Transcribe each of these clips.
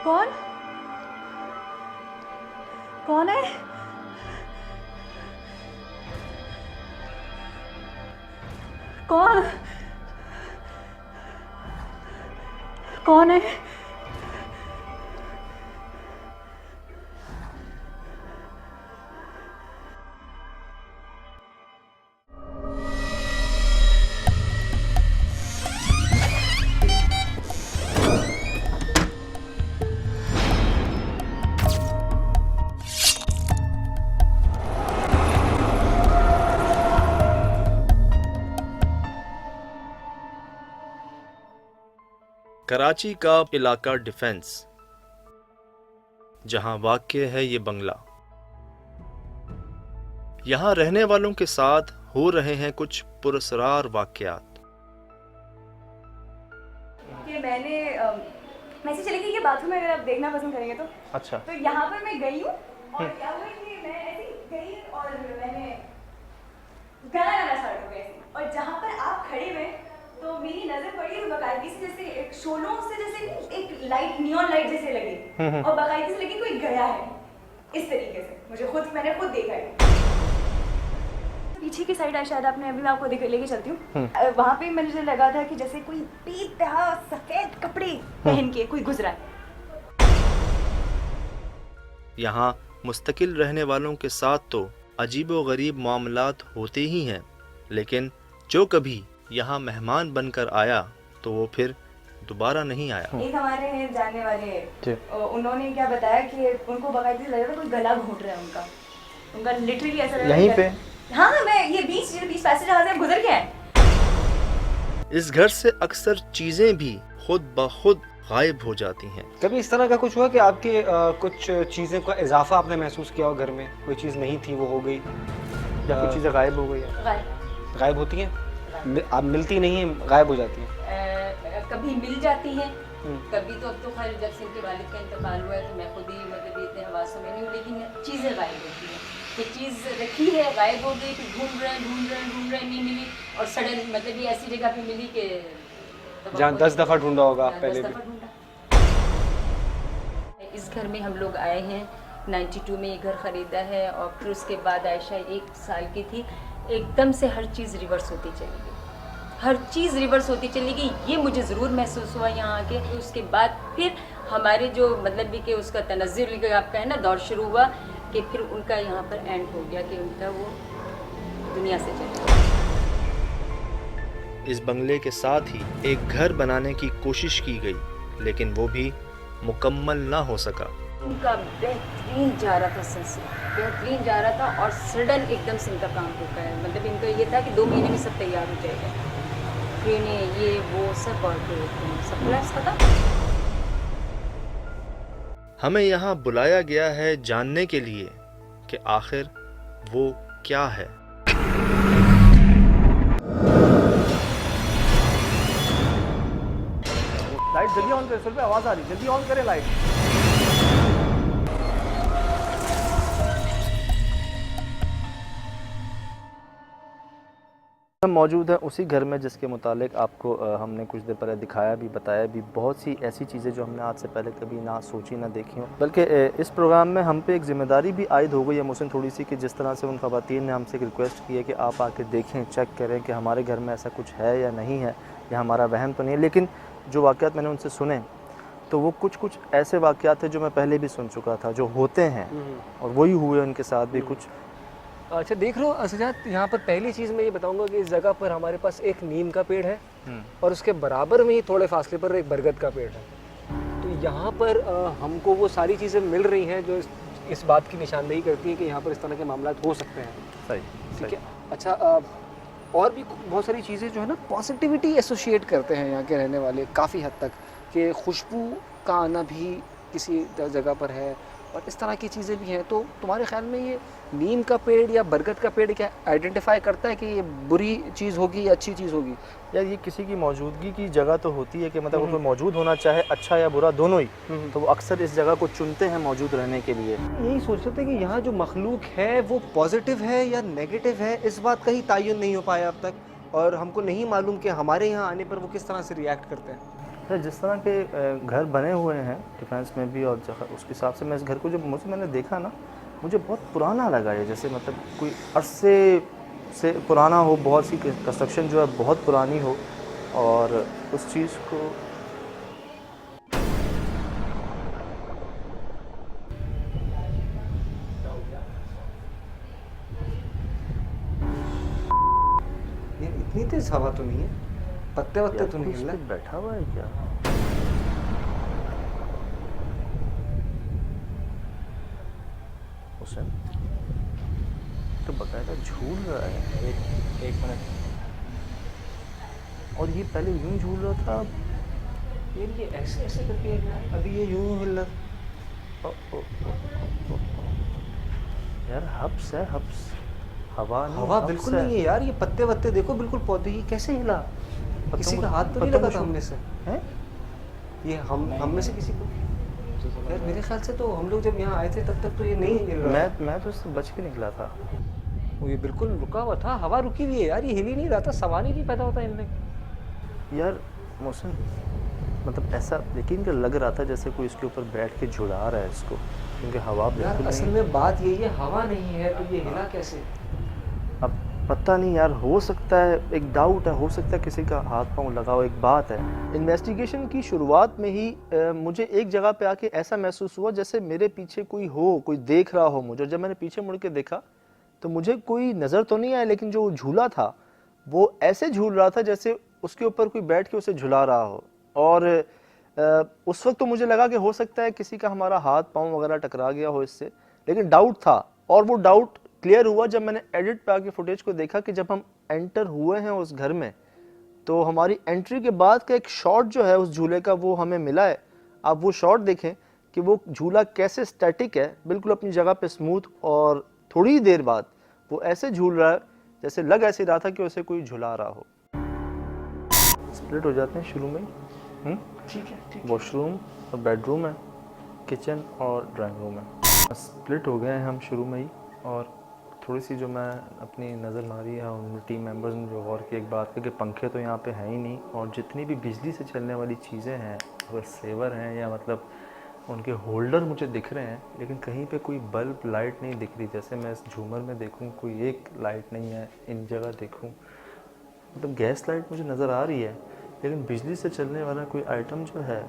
कौन? कौन है? कौन? कौन है? कराची का इलाका डिफेंस, जहां वाक़ है ये बंगला। यहां रहने वालों के साथ हो रहे हैं कुछ पुरस्रार वाक़यात। कि मैंने मैसेज चलेगी कि बाथरूम में अगर आप देखना पसंद करेंगे तो। अच्छा। तो यहाँ पर मैं गई हूँ और क्या हुआ कि मैं ऐसे गई और मैंने गाना गाना स्टार्ट हो गया ऐसे, और जहाँ पर आप खड़े हुए तो मेरी नजर पड़ी तो बाकायदगी से जैसे एक शोलों से जैसे एक लाइट नियॉन लाइट जैसे लगी और बाकायदगी से लगी कोई गया है इस तरीके से। मैंने खुद देखा है। पीछे की साइड है शायद, आपने अभी मैं आपको लेके चलती हूँ। वहाँ पे मुझे लगा था कि जैसे कोई बेतहा सफेद कपड़े पहन के कोई गुजरा है। यहाँ मुस्तकिल रहने वालों के साथ तो अजीबो-गरीब मामलात होते ही हैं, लेकिन जो कभी यहाँ मेहमान बनकर आया तो वो फिर दोबारा नहीं आया। एक हमारे जानने वाले उन्होंने क्या बताया कि उनको बाकायदे लग रहा था कोई गला घोट रहा है उनका लिटरली ऐसा लग रहा है यहीं पे। हाँ मैं ये बीच पैसेज जहाँ से गुजर गया है। इस घर से अक्सर चीजें भी खुद ब खुद गायब हो जाती हैं। कभी इस तरह का कुछ हुआ कि आपके कुछ चीज़ें का इजाफा आपने महसूस किया हो घर में? कोई चीज़ नहीं थी वो हो गई, या कुछ चीज़ें गायब हो गई? गायब होती हैं, आप मिलती नहीं हैं, गायब हो जाती हैं। कभी मिल जाती हैं, कभी तो अब तो खैर जब से इनके वालिद का इंतकाल हुआ है तो मैं खुद ही मतलब इतने हवासों में नहीं हूँ, लेकिन चीज़ें गायब होती हैं। कि चीज़ रखी है गायब हो गई, फिर ढूंढ रहे हैं नहीं मिली, और सडन मतलब ये ऐसी जगह पे मिली कि जहाँ 10 दफ़ा ढूंढा होगा पहले भी। इस घर में हम लोग आए हैं 92 में ये घर ख़रीदा है, और फिर उसके बाद आयशा 1 साल की थी, एकदम से हर चीज़ रिवर्स होती चली गई, हर चीज़ रिवर्स होती चली गई। ये मुझे ज़रूर महसूस हुआ यहाँ आके। उसके बाद फिर हमारे जो मतलब भी कि उसका तनज़्ज़ुर आपका है ना दौर शुरू हुआ कि फिर उनका यहाँ पर एंड हो गया कि उनका वो दुनिया से चले गया। इस बंगले के साथ ही एक घर बनाने की कोशिश की गई, लेकिन वो भी मुकम्मल ना हो सका। उनका बेहतरीन जा रहा था सिलसिला, बेहतरीन जा रहा था, और सडन एकदम से इनका काम रुका है। मतलब इनका ये था कि 2 महीने में सब तैयार हो जाएगा, ट्रेनें ये वो सब, और सब प्लान्स खत्म। हमें यहाँ बुलाया गया है जानने के लिए कि आखिर वो क्या है। लाइट जल्दी ऑन करें, सुन पे आवाज आ रही, जल्दी ऑन करें लाइट। हम मौजूद हैं उसी घर में जिसके मुतालिक आपको हमने कुछ देर पहले दिखाया भी, बताया भी। बहुत सी ऐसी चीज़ें जो हमने आज से पहले कभी ना सोची ना देखी हों, बल्कि इस प्रोग्राम में हम पे एक ज़िम्मेदारी भी आयद हो गई है मुझसे थोड़ी सी, कि जिस तरह से उन ख़वातीन ने हमसे एक रिक्वेस्ट की है कि आप आके देखें, चेक करें कि हमारे घर में ऐसा कुछ है या नहीं है, या हमारा वहम तो नहीं है। लेकिन जो वाक़यात मैंने उनसे सुने तो वो कुछ ऐसे वाक़यात थे जो मैं पहले भी सुन चुका था, जो होते हैं और वही हुए उनके साथ भी कुछ। अच्छा देख लो असजात, यहाँ पर पहली चीज़ मैं ये बताऊँगा कि इस जगह पर हमारे पास एक नीम का पेड़ है और उसके बराबर में ही थोड़े फासले पर एक बरगद का पेड़ है। तो यहाँ पर हमको वो सारी चीज़ें मिल रही हैं जो इस बात की निशानदेही करती हैं कि यहाँ पर इस तरह के मामला हो सकते हैं। सही, ठीक है। अच्छा और भी बहुत सारी चीज़ें जो है ना पॉजिटिविटी एसोशिएट करते हैं यहाँ के रहने वाले काफ़ी हद तक, कि खुशबू का आना भी किसी जगह पर है और इस तरह की चीज़ें भी हैं। तो तुम्हारे ख्याल में ये नीम का पेड़ या बरगद का पेड़ क्या आइडेंटिफाई करता है कि ये बुरी चीज़ होगी या अच्छी चीज़ होगी? यार ये किसी की मौजूदगी की जगह तो होती है कि मतलब उसमें मौजूद होना चाहे अच्छा या बुरा दोनों ही, तो वो अक्सर इस जगह को चुनते हैं मौजूद रहने के लिए। यही सोच रहे थे कि यहाँ जो मखलूक है वो पॉजिटिव है या नेगेटिव है, इस बात का ही तायुन नहीं हो पाया अब तक, और हमको नहीं मालूम कि हमारे यहाँ आने पर वो किस तरह से रिएक्ट करते हैं। अच्छा, जिस तरह के घर बने हुए हैं डिफेंस में भी और उसके हिसाब से मैं इस घर को जब मैंने देखा ना, मुझे बहुत पुराना लगा ये, जैसे मतलब कोई अरसे से पुराना हो, बहुत सी कंस्ट्रक्शन जो है बहुत पुरानी हो और उस चीज़ को ये इतनी तेज हवा तो नहीं है, पत्ते वत्ते यार तो कोई नहीं इस हिल पे रहा। बैठा हुआ है क्या? हुसैन तो बकायदा झूल रहा है। एक मिनट, और ये पहले यूं झूल रहा था। ये ऐसे ऐसे करके हिल रहा है, अभी ये यूं ही हिल रहा। ओ, ओ, ओ, ओ, ओ। यार हब्स है, हब्स, हवा नहीं, हवा हब्स बिल्कुल है। नहीं है यार, ये पत्ते वत्ते देखो बिल्कुल पौधे, ये कैसे हिला? किसी का हाथ तो नहीं लगा था हम में से? हैं? ये हम में से किसी को? यार मेरे ख्याल से तो हम लोग जब यहाँ आए थे तब तक तो ये नहीं हिल रहा था। मैं तो इससे बच के निकला था। वो ये बिल्कुल रुका हुआ था, हवा रुकी हुई है यार, ये हिल ही नहीं रहा था, सवाल ही नहीं पैदा होता हिलने का। यार मौसम मतलब ऐसा यकीन कर लग रहा था जैसे कोई इसके ऊपर बैठ के झुला रहा है इसको, क्योंकि हवा यार बिल्कुल असल नहीं। में बात यही है, हवा नहीं है तो ये हिला कैसे? अब पता नहीं यार, हो सकता है, एक डाउट है, हो सकता है किसी का हाथ पांव लगा हो। एक बात है, इन्वेस्टिगेशन की शुरुआत में ही मुझे एक जगह पे आके ऐसा महसूस हुआ जैसे मेरे पीछे कोई हो, कोई देख रहा हो मुझे। जब मैंने पीछे मुड़ के देखा तो मुझे कोई नज़र तो नहीं आया, लेकिन जो झूला था वो ऐसे झूल रहा था जैसे उसके ऊपर कोई बैठ के उसे झुला रहा हो। और उस वक्त तो मुझे लगा कि हो सकता है किसी का हमारा हाथ पांव वगैरह टकरा गया हो इससे, लेकिन डाउट था। और वो डाउट क्लियर हुआ जब मैंने एडिट पे आके फुटेज को देखा कि जब हम एंटर हुए हैं उस घर में तो हमारी एंट्री के बाद का एक शॉट जो है उस झूले का वो हमें मिला है। आप वो शॉट देखें कि वो झूला कैसे स्टैटिक है, बिल्कुल अपनी जगह पे स्मूथ, और थोड़ी देर बाद वो ऐसे झूल रहा है जैसे लग ऐसे रहा था कि उसे कोई झुला रहा हो। स्प्लिट हो जाते हैं शुरू में ही। ठीक है, ठीक वॉशरूम और बेडरूम है, किचन और ड्राइंग रूम है। स्प्लिट हो गए हैं हम शुरू में ही। और थोड़ी सी जो मैं अपनी नज़र मारी है उन टीम मेंबर्स ने जो गौर की एक बात कि पंखे तो यहाँ पे हैं ही नहीं, और जितनी भी बिजली से चलने वाली चीज़ें हैं, अगर सेवर हैं या मतलब उनके होल्डर मुझे दिख रहे हैं, लेकिन कहीं पे कोई बल्ब लाइट नहीं दिख रही। जैसे मैं इस झूमर में देखूँ कोई एक लाइट नहीं है, इन जगह देखूँ मतलब गैस लाइट मुझे नज़र आ रही है, लेकिन बिजली से चलने वाला कोई आइटम जो है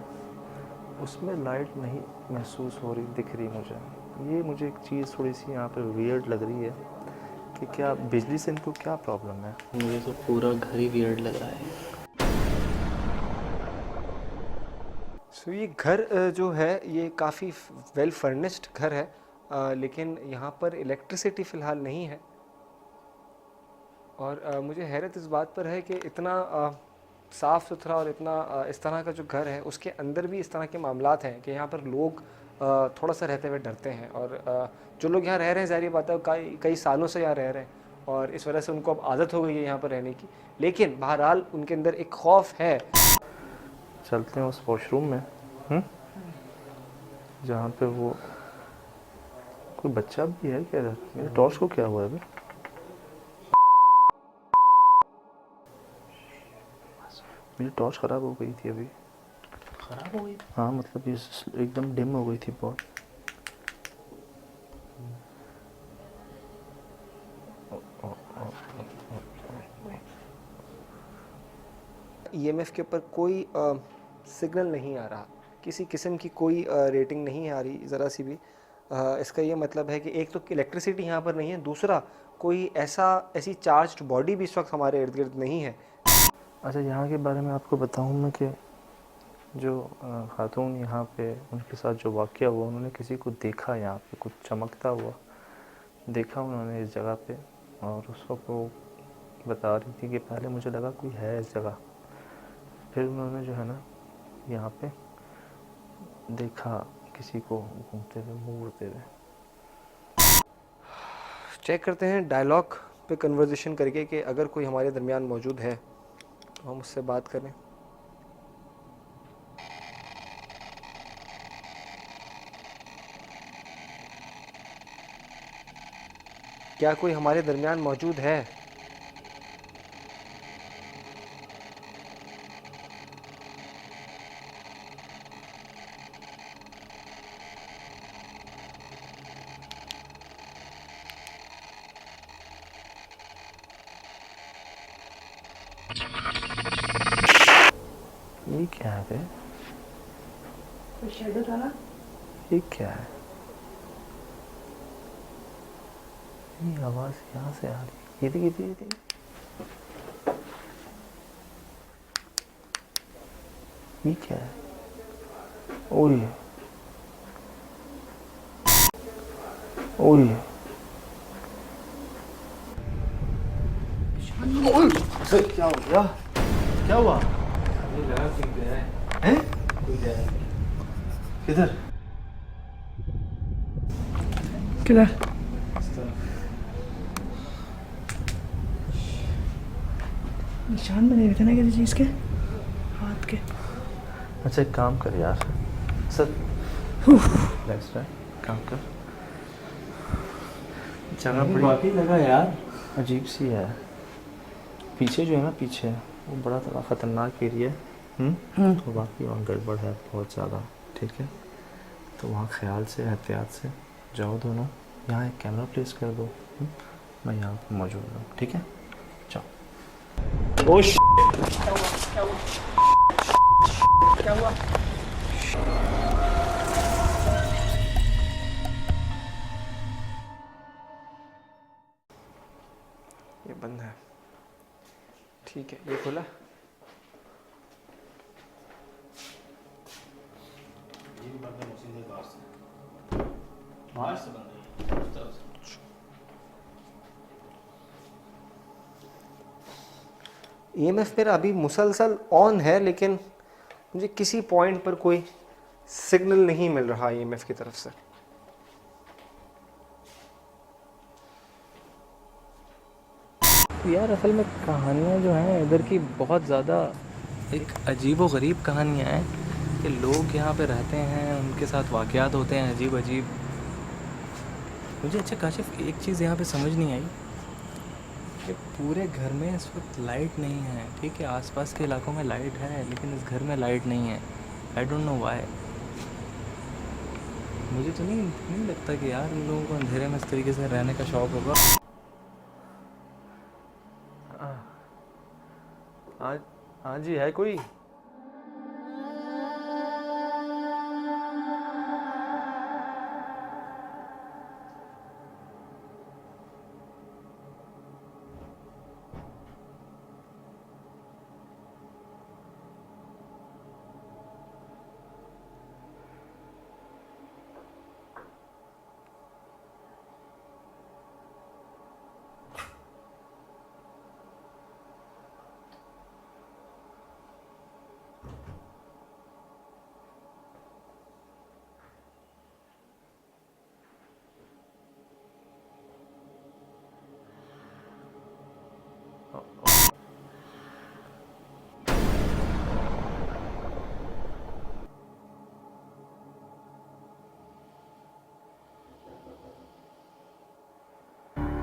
उसमें लाइट नहीं महसूस हो रही, दिख रही मुझे। ये मुझे एक चीज़ थोड़ी सी यहाँ पे वियर्ड लग रही है कि क्या बिजली से इनको क्या प्रॉब्लम है। मुझे तो पूरा घर ही वियर्ड लग रहा है। सो ये घर जो है ये काफ़ी वेल फर्निश्ड घर है, लेकिन यहाँ पर इलेक्ट्रिसिटी फ़िलहाल नहीं है। और मुझे हैरत इस बात पर है कि इतना साफ़ सुथरा और इतना इस तरह का जो घर है उसके अंदर भी इस तरह के मामलात हैं कि यहाँ पर लोग थोड़ा सा रहते हुए डरते हैं। और जो लोग यहाँ रह रहे हैं, ज़ाहिर बात है कई सालों से यहाँ रह रहे हैं और इस वजह से उनको अब आदत हो गई है यहाँ पर रहने की, लेकिन बहरहाल उनके अंदर एक खौफ है। चलते हैं उस वॉशरूम में जहाँ पे वो कोई बच्चा भी है क्या? मेरे टॉर्च को क्या हुआ है अभी? मेरी टॉर्च ख़राब हो गई थी अभी। खराब हो गई? हाँ मतलब ये एकदम डिम हो गई थी बहुत। ईएमएफ के ऊपर कोई सिग्नल नहीं आ रहा, किसी किस्म की कोई रेटिंग नहीं आ रही ज़रा सी भी। इसका ये मतलब है कि एक तो इलेक्ट्रिसिटी यहाँ पर नहीं है, दूसरा कोई ऐसी चार्ज्ड बॉडी भी इस वक्त हमारे इर्द गिर्द नहीं है। अच्छा, यहाँ के बारे में आपको बताऊँ मैं कि जो खातून यहाँ पे उनके साथ जो वाक़या हुआ, उन्होंने किसी को देखा यहाँ पे कुछ चमकता हुआ देखा उन्होंने इस जगह पे, और उस वक्त वो बता रही थी कि पहले मुझे लगा कोई है इस जगह, फिर उन्होंने जो है ना यहाँ पे देखा किसी को घूमते हुए, मुँह उड़ते हुए। चेक करते हैं डायलॉग पे कन्वर्सेशन करके कि अगर कोई हमारे दरमियान मौजूद है तो हम उससे बात करें। क्या कोई हमारे दरमियान मौजूद है? ये क्या है बे? कोई शेडो था ना? ये क्या है? ये आवाज यहाँ से आ रही है। ये थी। ये क्या है? ओए ओए क्या हो गया? क्या हुआ? हैं? किधर? किधर? निशान बने हुए थे ना किसी चीज़ के, हाथ के। अच्छा एक काम कर यार, सर रिलैक्स रह, काम कर। जगह बड़ी बाकी लगा यार, अजीब सी है। पीछे जो है ना, पीछे वो बड़ा थोड़ा ख़तरनाक एरिया है। तो बाकी वहाँ गड़बड़ है बहुत ज़्यादा, ठीक है। तो वहाँ ख्याल से, एहतियात से जाओ दोनों। यहाँ एक कैमरा प्लेस कर दो। मैं यहाँ पर मौजूद हूँ, ठीक है। जाओ। ओश क्या हुआ? ये बंद है, ठीक है। ये खुला? बाहर से बंद है उस तरफ से। EMF मेरा अभी मुसलसल ऑन है, लेकिन मुझे किसी पॉइंट पर कोई सिग्नल नहीं मिल रहा EMF की तरफ से। यार असल में कहानियाँ जो हैं इधर की बहुत ज़्यादा एक अजीब व गरीब कहानियाँ हैं कि लोग यहाँ पे रहते हैं, उनके साथ वाक़यात होते हैं अजीब अजीब। मुझे अच्छा काशिफ एक चीज़ यहाँ पे समझ नहीं आई कि पूरे घर में इस वक्त लाइट नहीं है, ठीक है। आसपास के इलाकों में लाइट है लेकिन इस घर में लाइट नहीं है। I don't know why. मुझे तो नहीं लगता कि यार उन लोगों को अंधेरे में इस तरीके से रहने का शौक़ होगा। हाँ जी, है कोई?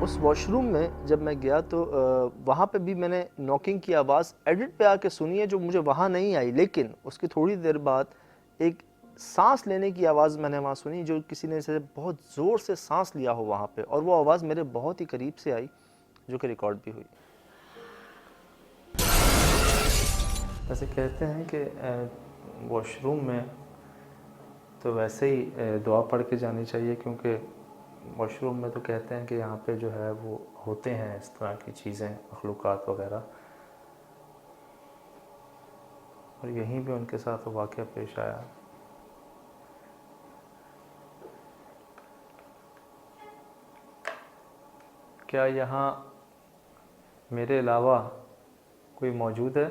उस वॉशरूम में जब मैं गया तो वहाँ पे भी मैंने नॉकिंग की आवाज़ एडिट पे आके सुनी है, जो मुझे वहाँ नहीं आई। लेकिन उसकी थोड़ी देर बाद एक सांस लेने की आवाज़ मैंने वहाँ सुनी, जो किसी ने से बहुत ज़ोर से सांस लिया हो वहाँ पे, और वो आवाज़ मेरे बहुत ही करीब से आई, जो कि रिकॉर्ड भी हुई। वैसे कहते हैं कि वॉशरूम में तो वैसे ही दुआ पढ़ के जानी चाहिए, क्योंकि वॉशरूम में तो कहते हैं कि यहाँ पे जो है वो होते हैं इस तरह की चीज़ें, मखलूक़ात वगैरह, और यहीं पे उनके साथ वो वाक़या पेश आया। क्या यहाँ मेरे अलावा कोई मौजूद है?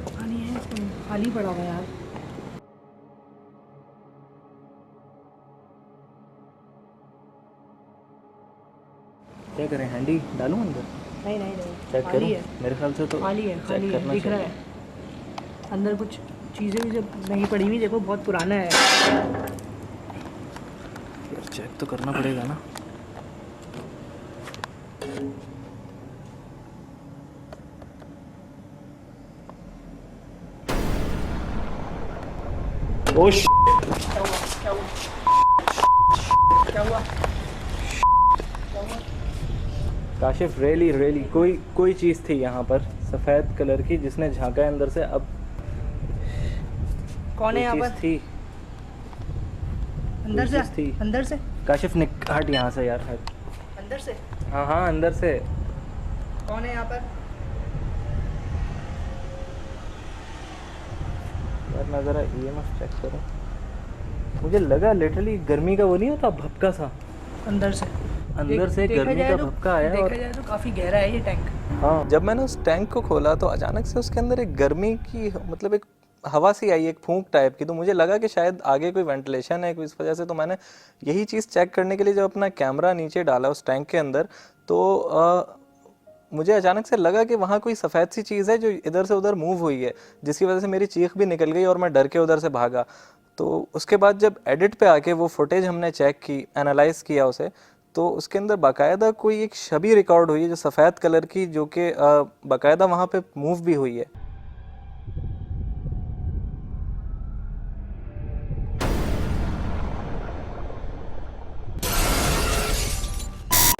पानी है, खाली पड़ा हुआ यार। क्या करें, हैंडी डालूं अंदर? नहीं नहीं नहीं, चेक खाली करूं? है, मेरे ख्याल से तो खाली है, चेक खाली है, करना दिख रहा चाहिए। है। अंदर कुछ चीज़ें भी जब नहीं पड़ी हुई, देखो बहुत पुराना है। यार चेक तो करना पड़ेगा ना। ओ क्या हुआ? काशिफ, रेली रेली कोई चीज़ थी यहाँ पर सफ़ेद कलर की जिसने झांका है अंदर से। अब कौन है यहाँ कोई पर? चीज़ थी, अंदर कोई से, चीज़ थी। अंदर से, काशिफ हट यहाँ से यार, हट। अंदर से। हाँ हाँ अंदर से। कौन है यहाँ पर? यार मैं ज़रा EMF चेक करूँ। मुझे लगा लिटरली गर्मी का वो नहीं होता भपका सा, अंदर से, अंदर से देखा गर्मी जाए का तो- भपका आया। देखा और जाए तो काफ़ी गहरा है ये टैंक। हाँ, जब मैंने उस टैंक को खोला तो अचानक से उसके अंदर एक गर्मी की मतलब एक हवा सी आई, एक फूंक टाइप की। तो मुझे लगा कि शायद आगे कोई वेंटिलेशन है इस वजह से। तो मैंने यही चीज़ चेक करने के लिए जब अपना कैमरा नीचे डाला उस टैंक के अंदर, तो मुझे अचानक से लगा कि वहाँ कोई सफ़ेद सी चीज़ है जो इधर से उधर मूव हुई है, जिसकी वजह से मेरी चीख भी निकल गई और मैं डर के उधर से भागा। तो उसके बाद जब एडिट पे आके वो फुटेज हमने चेक की, एनालाइज किया उसे, तो उसके अंदर बाकायदा कोई एक छवि रिकॉर्ड हुई है जो सफ़ेद कलर की, जो कि बाकायदा वहाँ पे मूव भी हुई है।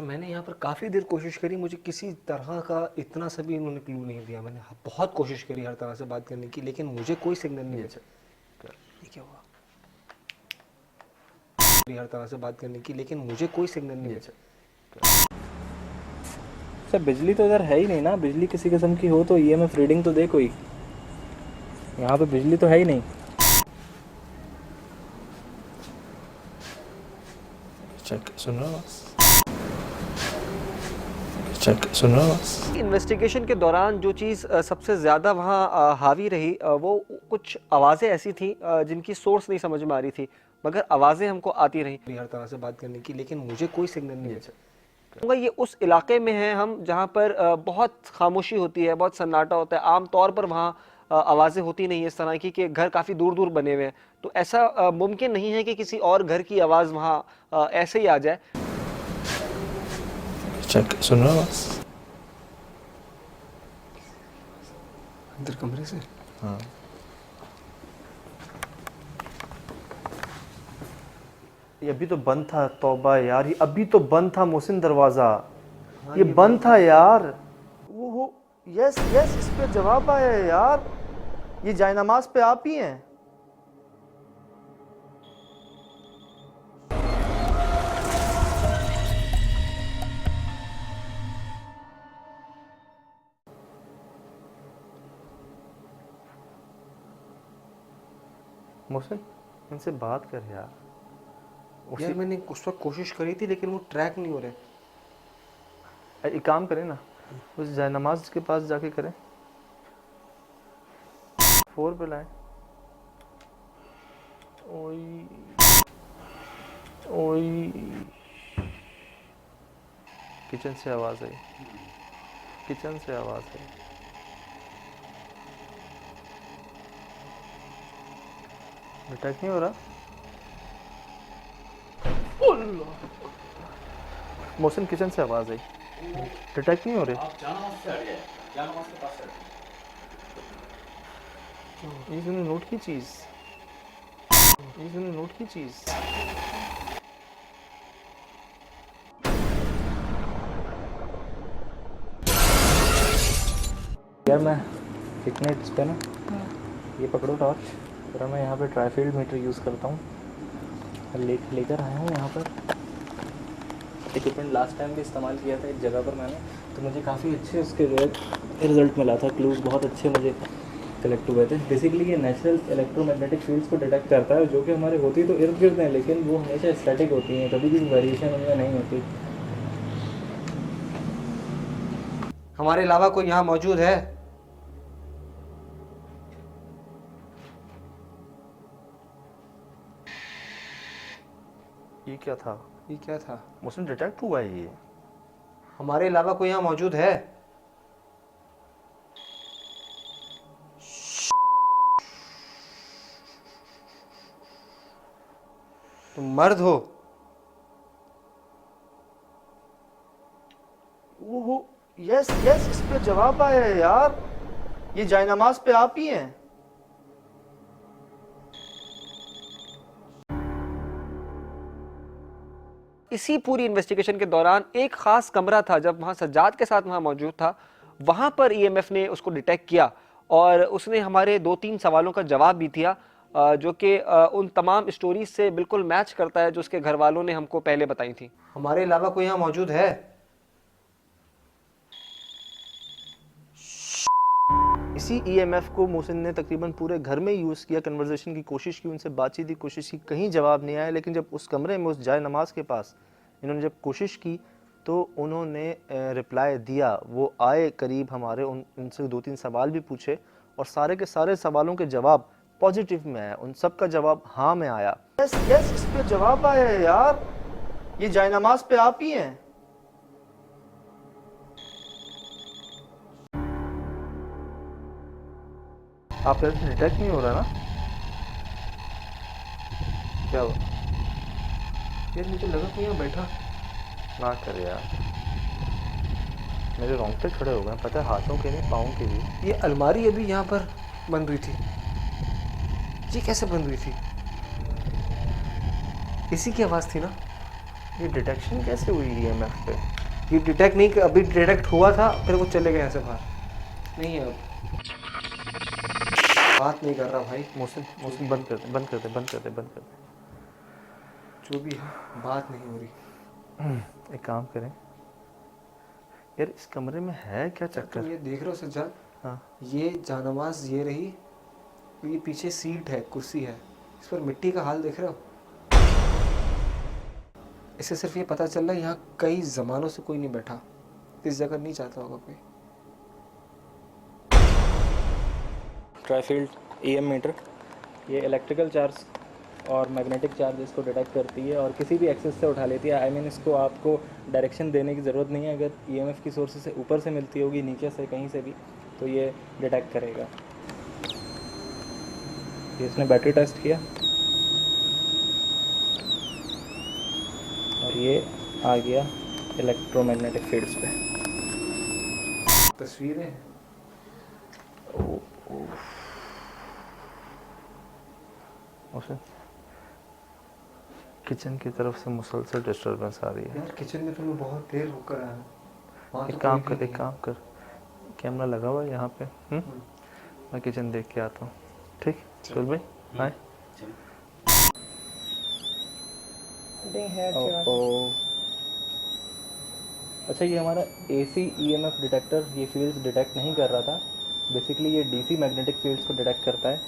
मैंने यहाँ पर काफ़ी देर कोशिश करी, मुझे किसी तरह का इतना सा भी इन्होंने क्लू नहीं दिया। मैंने बहुत कोशिश करी हर तरह से बात करने की, लेकिन मुझे कोई सिग्नल नहीं मिला। ये क्या हुआ? हर तरह से बात करने की, लेकिन मुझे कोई सिग्नल नहीं मिला। सर बिजली तो इधर है ही नहीं ना, बिजली किसी किस्म की हो तो EMF रीडिंग तो दे कोई। यहाँ पे बिजली तो है ही नहीं। चेक सुन रहा हूँ, चेक सुन रहा हूँ। इन्वेस्टिगेशन के दौरान जो चीज़ सबसे ज़्यादा वहाँ हावी रही, वो कुछ आवाज़ें ऐसी थी जिनकी सोर्स नहीं समझ में आ रही थी, मगर आवाज़ें हमको आती रही हर तरह से बात करने की, लेकिन मुझे कोई सिग्नल नहीं मिला। ये उस इलाके में है हम जहाँ पर बहुत खामोशी होती है, बहुत सन्नाटा होता है। आम तौर पर वहाँ आवाज़ें होती नहीं है इस तरह की, कि घर काफ़ी दूर दूर बने हुए हैं, तो ऐसा मुमकिन नहीं है कि किसी और घर की आवाज़ वहाँ ऐसे ही आ जाए। चेक सुन रहा हूँ। अंदर कमरे से? हाँ ये अभी तो बंद था। तौबा यार, ये अभी तो बंद था मोहसिन दरवाज़ा। ये बंद था यार। वो यस यस, इस पे जवाब आया है यार। ये जायनमाज पे आप ही हैं। मोहसिन इनसे बात कर यार। यार मैंने उस वक्त कोशिश करी थी, लेकिन वो ट्रैक नहीं हो रहे। एक काम करें ना, उस जायनमाज के पास जाके करें। 4 पे लाएं। ओई ओई, किचन से आवाज़ आई, किचन से आवाज़ आई। डिटेक्ट नहीं हो रहा। मोहसिन किचन से आवाज़ आई, डिटेक्ट नहीं हो रही। आप जानमाज़ से हट जाए, जानमाज़ के पास से हट जाए। ये तूने नोट की चीज़, ये तूने नोट की चीज़। यार मैं फिटनेस पे ना, ये पकड़ो टॉर्च, फिर मैं यहाँ पे ट्राईफील्ड मीटर यूज़ करता हूँ। लेकर आया हूँ यहाँ पर इक्विपमेंट। लास्ट टाइम भी इस्तेमाल किया था एक जगह पर मैंने, तो मुझे काफ़ी अच्छे उसके रिजल्ट मिला था। क्लूज बहुत अच्छे मुझे कलेक्ट हुए थे। बेसिकली ये नेचुरल इलेक्ट्रोमैग्नेटिक फील्ड्स को डिटेक्ट करता है, जो कि हमारे होती तो इर्द गिर्द हैं, लेकिन वो हमेशा स्टैटिक होती हैं, कभी भी वेरिएशन उनमें नहीं होती। हमारे अलावा कोई यहाँ मौजूद है? ये क्या था? ये क्या था? उसमें डिटेक्ट हुआ है ये। हमारे अलावा कोई यहाँ मौजूद है? तुम मर्द हो? ओहो, यस यस, इस पे जवाब आया है यार। ये जायनमाज पे आप ही हैं। इसी पूरी इन्वेस्टिगेशन के दौरान एक खास कमरा था, जब वहाँ सज्जाद के साथ वहाँ मौजूद था, वहाँ पर ईएमएफ ने उसको डिटेक्ट किया और उसने हमारे 2-3 सवालों का जवाब भी दिया, जो कि उन तमाम स्टोरीज से बिल्कुल मैच करता है जो उसके घर वालों ने हमको पहले बताई थी। हमारे अलावा कोई यहाँ मौजूद है? इसी ईएमएफ को मोहसिन ने तकरीबन पूरे घर में यूज़ किया, कन्वर्सेशन की कोशिश की, उनसे बातचीत की कोशिश की, कहीं जवाब नहीं आया। लेकिन जब उस कमरे में, उस जाय नमाज के पास इन्होंने जब कोशिश की तो उन्होंने रिप्लाई दिया। वो आए करीब हमारे, उनसे 2-3 सवाल भी पूछे और सारे के सारे सवालों के जवाब पॉजिटिव में आया, उन सब का जवाब हाँ में आया। यस यस, इस पे जवाब आया है यार। ये जाय नमाज पे आप ही हैं। आप डिटेक्ट नहीं हो रहा ना? क्या हुआ यार मुझे लगा कोई यहाँ बैठा। ना कर यार, मेरे रोंगटे खड़े हो गए, पता है, हाथों के नहीं पाँव के भी। ये अलमारी अभी यहाँ पर बंद हुई थी, ये कैसे बंद हुई थी? इसी की आवाज़ थी ना? ये डिटेक्शन कैसे हुई ईएमएफ पे? ये डिटेक्ट नहीं, अभी डिटेक्ट हुआ था, फिर वो चले गए यहाँ से बाहर। नहीं है अब, बात नहीं कर रहा भाई। मोहसिन बंद कर दे, बंद कर दे, बंद कर दे, बंद कर दे। जो भी है, बात नहीं हो रही। एक काम करें यार, इस कमरे में है क्या चक्कर? तुम ये देख रहे हो सज्जाद? हाँ, ये जानमाज ये रही, ये पीछे सीट है, कुर्सी है, इस पर मिट्टी का हाल देख रहे हो? इससे सिर्फ ये पता चल रहा है यहाँ कई ज़मानों से कोई नहीं बैठा, इस जगह नहीं चाहता होगा कोई। ट्राईफील्ड ईएम मीटर, ये इलेक्ट्रिकल चार्ज और मैग्नेटिक चार्जेस को डिटेक्ट करती है और किसी भी एक्सेस से उठा लेती है। आई मीन इसको आपको डायरेक्शन देने की ज़रूरत नहीं है। अगर ईएमएफ की सोर्स से ऊपर से मिलती होगी, नीचे से, कहीं से भी, तो ये डिटेक्ट करेगा। ये इसने बैटरी टेस्ट किया और ये आ गया इलेक्ट्रोमैग्नेटिक फील्ड्स पे। तस्वीरें उसे किचन की तरफ से मुसलसल डिस्टर्बेंस आ रही है यार। किचन में तो मैं बहुत देर होकर आया हूँ। एक काम कर, एक काम कर, कैमरा लगा हुआ है यहाँ पे। मैं किचन देख के आता हूँ, ठीक? चल भाई, बाय। अच्छा, ये हमारा एसी ईएमएफ डिटेक्टर ये फील्ड्स डिटेक्ट नहीं कर रहा था। बेसिकली ये डीसी मैग्नेटिक फील्ड्स को डिटेक्ट करता है,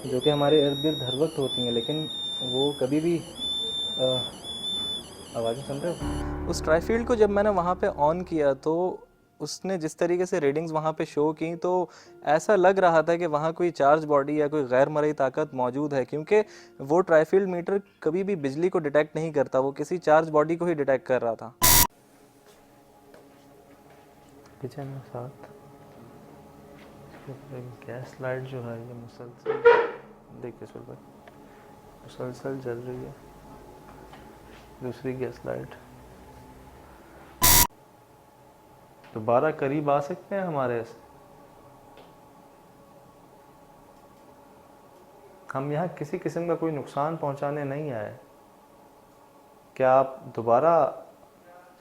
जो कि हमारे इर्द गिर्द हर वक्त होती हैं, लेकिन वो कभी भी आवाज़ें सुन रहे हो? उस ट्राईफील्ड को जब मैंने वहाँ पे ऑन किया तो उसने जिस तरीके से रीडिंग्स वहाँ पे शो की, तो ऐसा लग रहा था कि वहाँ कोई चार्ज बॉडी या कोई गैर मरई ताकत मौजूद है, क्योंकि वो ट्राईफील्ड मीटर कभी भी बिजली को डिटेक्ट नहीं करता, वो किसी चार्ज बॉडी को ही डिटेक्ट कर रहा था। किचन में साथ गैस लाइट जो है ये मुसलसल, देखिए सुन भाई, मुसलसल जल रही है। दूसरी गैस लाइट दोबारा करीब आ सकते हैं हमारे से। हम यहाँ किसी किस्म का कोई नुकसान पहुँचाने नहीं आए। क्या आप दोबारा,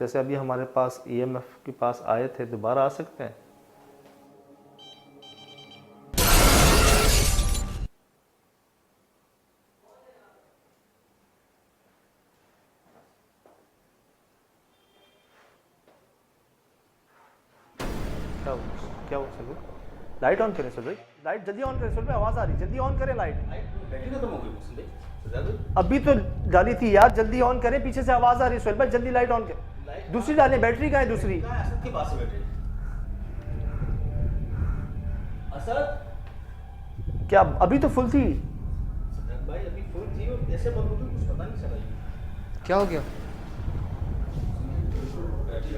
जैसे अभी हमारे पास ईएमएफ के पास आए थे, दोबारा आ सकते हैं? क्या हो सर भाई? लाइट ऑन करें सर भाई, लाइट जल्दी ऑन करें सर भाई, आवाज़ आ रही, जल्दी ऑन करें लाइट। बैटरी खत्म हो गई, अभी तो डाली थी यार, जल्दी ऑन करें, पीछे से आवाज़ आ रही है सोहेल भाई, जल्दी लाइट ऑन करें। दूसरी डालें, बैटरी कहाँ है दूसरी? क्या अभी तो फुल थी भाई? अभी फुल थी और कैसे बंद हो गई कुछ पता नहीं चला। क्या हो गया? बैटरी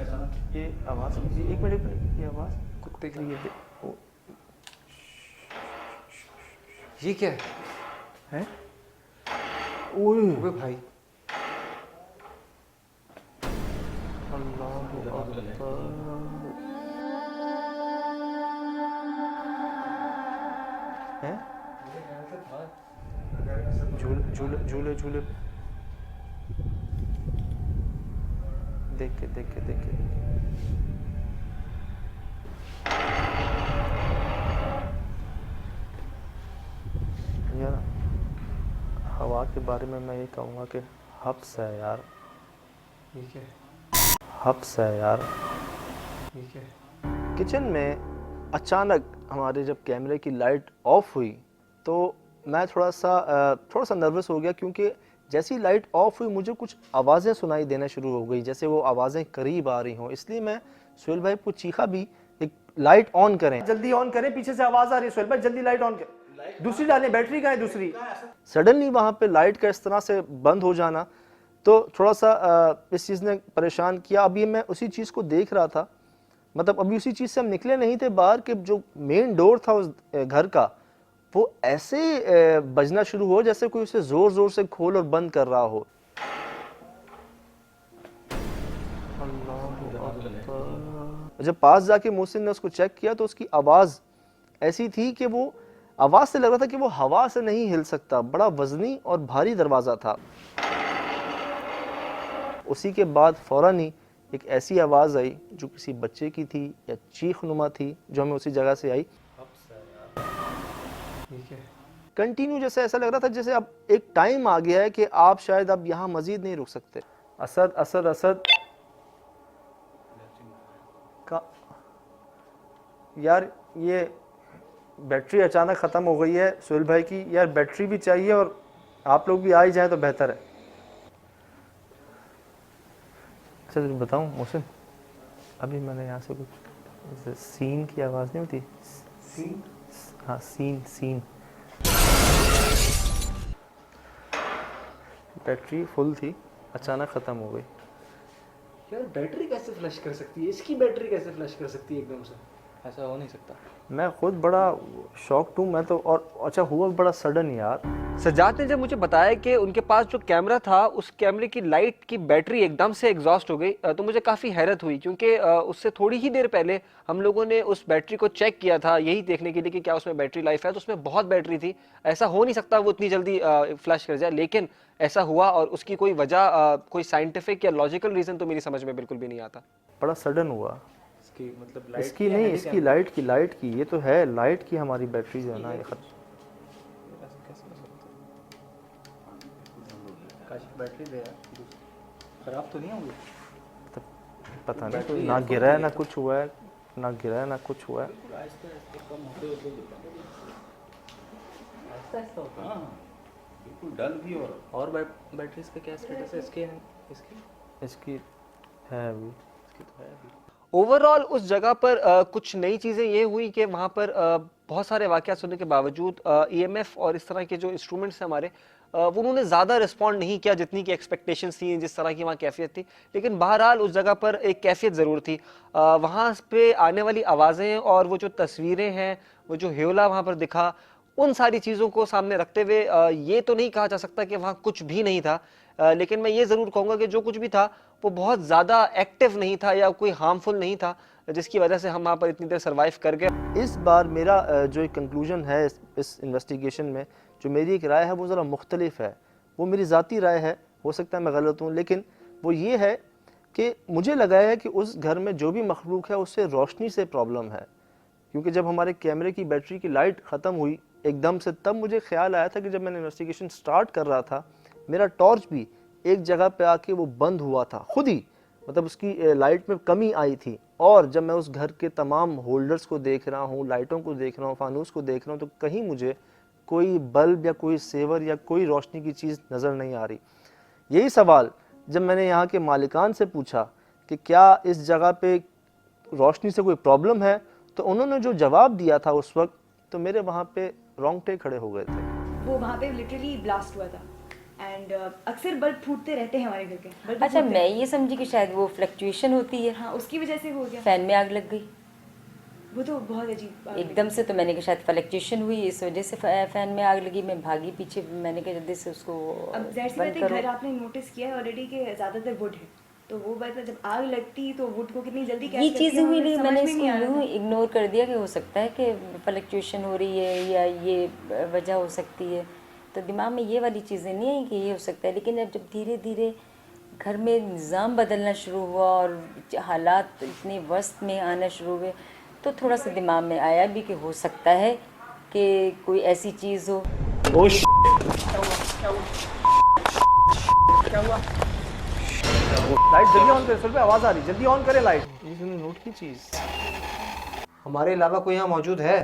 ये आवाज़, एक मिनट, ये आवाज़ कुत्ते की है। ये क्या है? ओए है भाई? अल्लाह अकबर। हैं? झूले झूले झूले देख के यार, हवा के बारे में मैं ये कहूँगा कि हब्स है यार, ये क्या है? हब्स है यार। ये क्या है? किचन में अचानक हमारे जब कैमरे की लाइट ऑफ हुई तो मैं थोड़ा सा नर्वस हो गया, क्योंकि जैसी लाइट ऑफ हुई मुझे कुछ आवाज़ें सुनाई देना शुरू हो गई, जैसे वो आवाज़ें करीब आ रही हों। इसलिए मैं सुहेल भाई को चीखा भी, एक लाइट ऑन करें, जल्दी ऑन करें, पीछे से आवाज़ आ रही है, सुहेल भाई जल्दी लाइट ऑन करें, दूसरी डालें, बैटरी कहाँ है दूसरी। सडनली वहाँ पे लाइट का इस तरह से बंद हो जाना तो थोड़ा सा इस चीज़ ने परेशान किया। अभी मैं उसी चीज़ को देख रहा था, मतलब अभी उसी चीज़ से हम निकले नहीं थे बाहर कि जो मेन डोर था उस घर का, वो ऐसे बजना शुरू हो जैसे कोई उसे जोर जोर से खोल और बंद कर रहा हो। जब पास जाके मोहसिन ने उसको चेक किया तो उसकी आवाज़ ऐसी थी कि वो आवाज़ से लग रहा था कि वो हवा से नहीं हिल सकता, बड़ा वजनी और भारी दरवाज़ा था। उसी के बाद फ़ौरन ही एक ऐसी आवाज़ आई जो किसी बच्चे की थी या चीख नुमा थी, जो हमें उसी जगह से आई। कंटिन्यू जैसे ऐसा लग रहा था जैसे अब एक टाइम आ गया है कि आप शायद अब यहाँ मजीद नहीं रुक सकते। असद असद असद का यार, ये बैटरी अचानक ख़त्म हो गई है सुहेल भाई की। यार बैटरी भी चाहिए और आप लोग भी आ ही जाएँ तो बेहतर है। अच्छा बताऊँ मोहसिन, अभी मैंने यहाँ से कुछ सीन की आवाज़ नहीं होती? सीन? हाँ सीन। बैटरी फुल थी, अचानक ख़त्म हो गई। यार बैटरी कैसे फ्लैश कर सकती है? इसकी बैटरी कैसे फ्लैश कर सकती है एकदम से? ऐसा हो नहीं सकता। मैं खुद बड़ा शॉक्ड हूँ मैं तो, और अच्छा हुआ बड़ा सडन यार। सज्जाद ने जब मुझे बताया कि उनके पास जो कैमरा था उस कैमरे की लाइट की बैटरी एकदम से एग्जॉस्ट हो गई, तो मुझे काफ़ी हैरत हुई, क्योंकि उससे थोड़ी ही देर पहले हम लोगों ने उस बैटरी को चेक किया था यही देखने के लिए कि क्या उसमें बैटरी लाइफ है, तो उसमें बहुत बैटरी थी। ऐसा हो नहीं सकता वो इतनी जल्दी फ्लैश कर जाए, लेकिन ऐसा हुआ और उसकी कोई वजह, कोई साइंटिफिक या लॉजिकल रीज़न तो मेरी समझ में बिल्कुल भी नहीं आता। बड़ा सडन हुआ। मतलब इसकी नहीं, इसकी लाइट की ये तो है, लाइट की हमारी बैटरी जो है ना ये बैटरी दे खराब तो नहीं होगी? पता नहीं, ना गिरा है ना कुछ हुआ है, ना गिरा है ना कुछ हुआ है। बिल्कुल डल भी। और बैटरीज का क्या स्टेटस है इसकी है अभी, इसकी तो है अभी। ओवरऑल उस जगह पर कुछ नई चीज़ें ये हुई कि वहाँ पर बहुत सारे वाक़यात सुनने के बावजूद EMF और इस तरह के जो इंस्ट्रूमेंट्स हैं हमारे, वो उन्होंने ज़्यादा रिस्पॉन्ड नहीं किया जितनी की एक्सपेक्टेशंस थी, जिस तरह की वहाँ कैफियत थी। लेकिन बहरहाल उस जगह पर एक कैफियत ज़रूर थी। वहाँ पे आने वाली आवाज़ें और वो जो तस्वीरें हैं, वो जो ह्योला वहाँ पर दिखा, उन सारी चीज़ों को सामने रखते हुए ये तो नहीं कहा जा सकता कि वहाँ कुछ भी नहीं था, लेकिन मैं ये ज़रूर कहूँगा कि जो कुछ भी था वो बहुत ज़्यादा एक्टिव नहीं था या कोई हार्मफुल नहीं था, जिसकी वजह से हम वहाँ पर इतनी देर सर्वाइव कर गए। इस बार मेरा जो एक कंक्लूजन है इस इन्वेस्टिगेशन में, जो मेरी एक राय है वो ज़रा मुख्तलिफ है। वो मेरी ज़ाती राय है, हो सकता है मैं गलत हूँ, लेकिन वो ये है कि मुझे लगा है कि उस घर में जो भी मखलूक है उससे रोशनी से प्रॉब्लम है। क्योंकि जब हमारे कैमरे की बैटरी की लाइट ख़त्म हुई एकदम से, तब मुझे ख्याल आया था कि जब मैंने इन्वेस्टिगेशन स्टार्ट कर रहा था, मेरा टॉर्च भी एक जगह पे आके वो बंद हुआ था खुद ही, मतलब उसकी लाइट में कमी आई थी। और जब मैं उस घर के तमाम होल्डर्स को देख रहा हूँ, लाइटों को देख रहा हूँ, फानूस को देख रहा हूँ, तो कहीं मुझे कोई बल्ब या कोई सेवर या कोई रोशनी की चीज़ नज़र नहीं आ रही। यही सवाल जब मैंने यहाँ के मालिकान से पूछा कि क्या इस जगह पे रोशनी से कोई प्रॉब्लम है, तो उन्होंने जो जवाब दिया था उस वक्त, तो मेरे वहाँ पे रोंगटे खड़े हो गए थे। वो वहाँ पे लिटरली ब्लास्ट हुआ था एंड अक्सर बल्ब फूटते रहते हैं हमारे घर के बल्ब अच्छा, फूटते मैं हैं। ये समझी कि शायद वो फ्लक्चुएशन होती है, हाँ उसकी वजह से हो गया। फैन में आग लग गई वो तो बहुत अजीब बात है। एकदम से। तो मैंने कहा शायद फ्लक्चुएशन हुई, इस वजह से फैन में आग लगी। मैं भागी पीछे, मैंने कहा जल्दी से उसको अब जाहिर सी बंद बात है, करो। घर आपने नोटिस किया है ऑलरेडी कि ज़्यादातर वुड है, तो वो बात है जब आग लगती तो वुड को कितनी जल्दी ये कैच करती चीज़ है, हुई हमें नहीं, समझ मैंने में इसको नहीं आ रहा यूँ था। इग्नोर कर दिया कि हो सकता है कि फ्लक्चुएशन हो रही है या ये वजह हो सकती है। तो दिमाग में ये वाली चीज़ें नहीं आई कि ये हो सकता है। लेकिन अब जब धीरे धीरे घर में निज़ाम बदलना शुरू हुआ और हालात इतने वस्त में आना शुरू हुए, तो थोड़ा सा दिमाग में आया भी कि हो सकता है कि कोई ऐसी चीज़ हो। लाइट जल्दी ऑन करे, सुन पे आवाज आ रही, जल्दी ऑन करे लाइट। ये तूने नोट की चीज़। हमारे अलावा कोई यहाँ मौजूद है?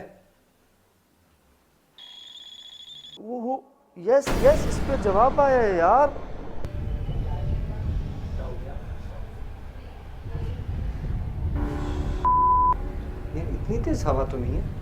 वो यस यस, इस पे जवाब आया है यार। ये इतनी तेज हवा तो नहीं है।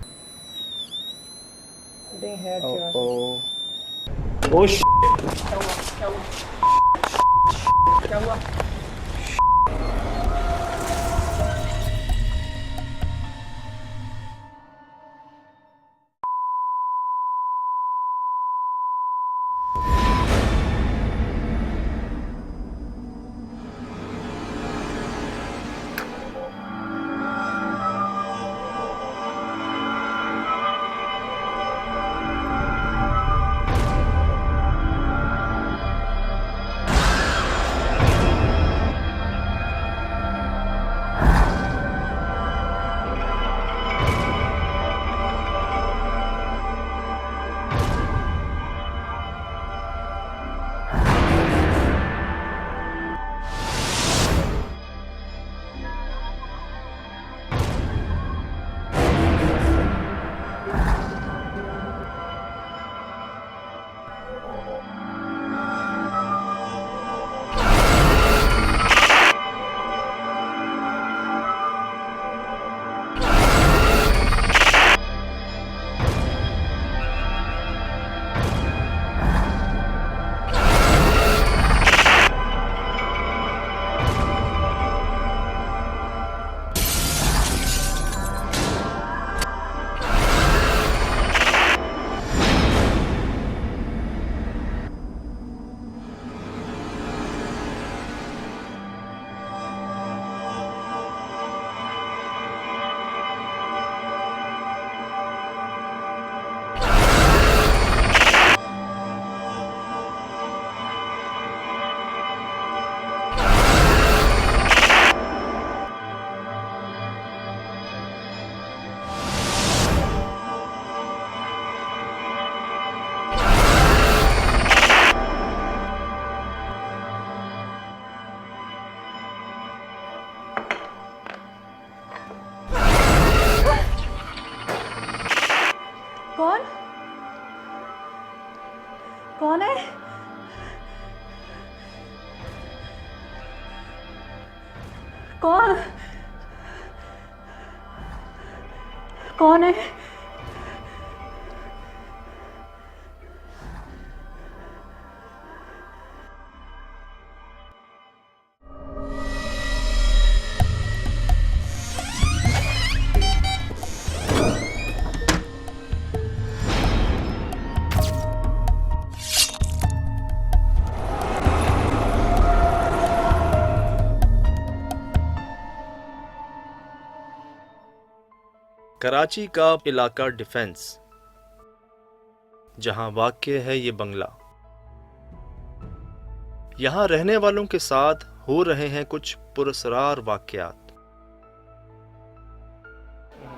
कौन कौन है? कौन कौन है? कराची का इलाका डिफेंस, जहां वाक़ है ये बंगला। यहाँ रहने वालों के साथ हो रहे हैं कुछ पुरस्रार वाक़यात।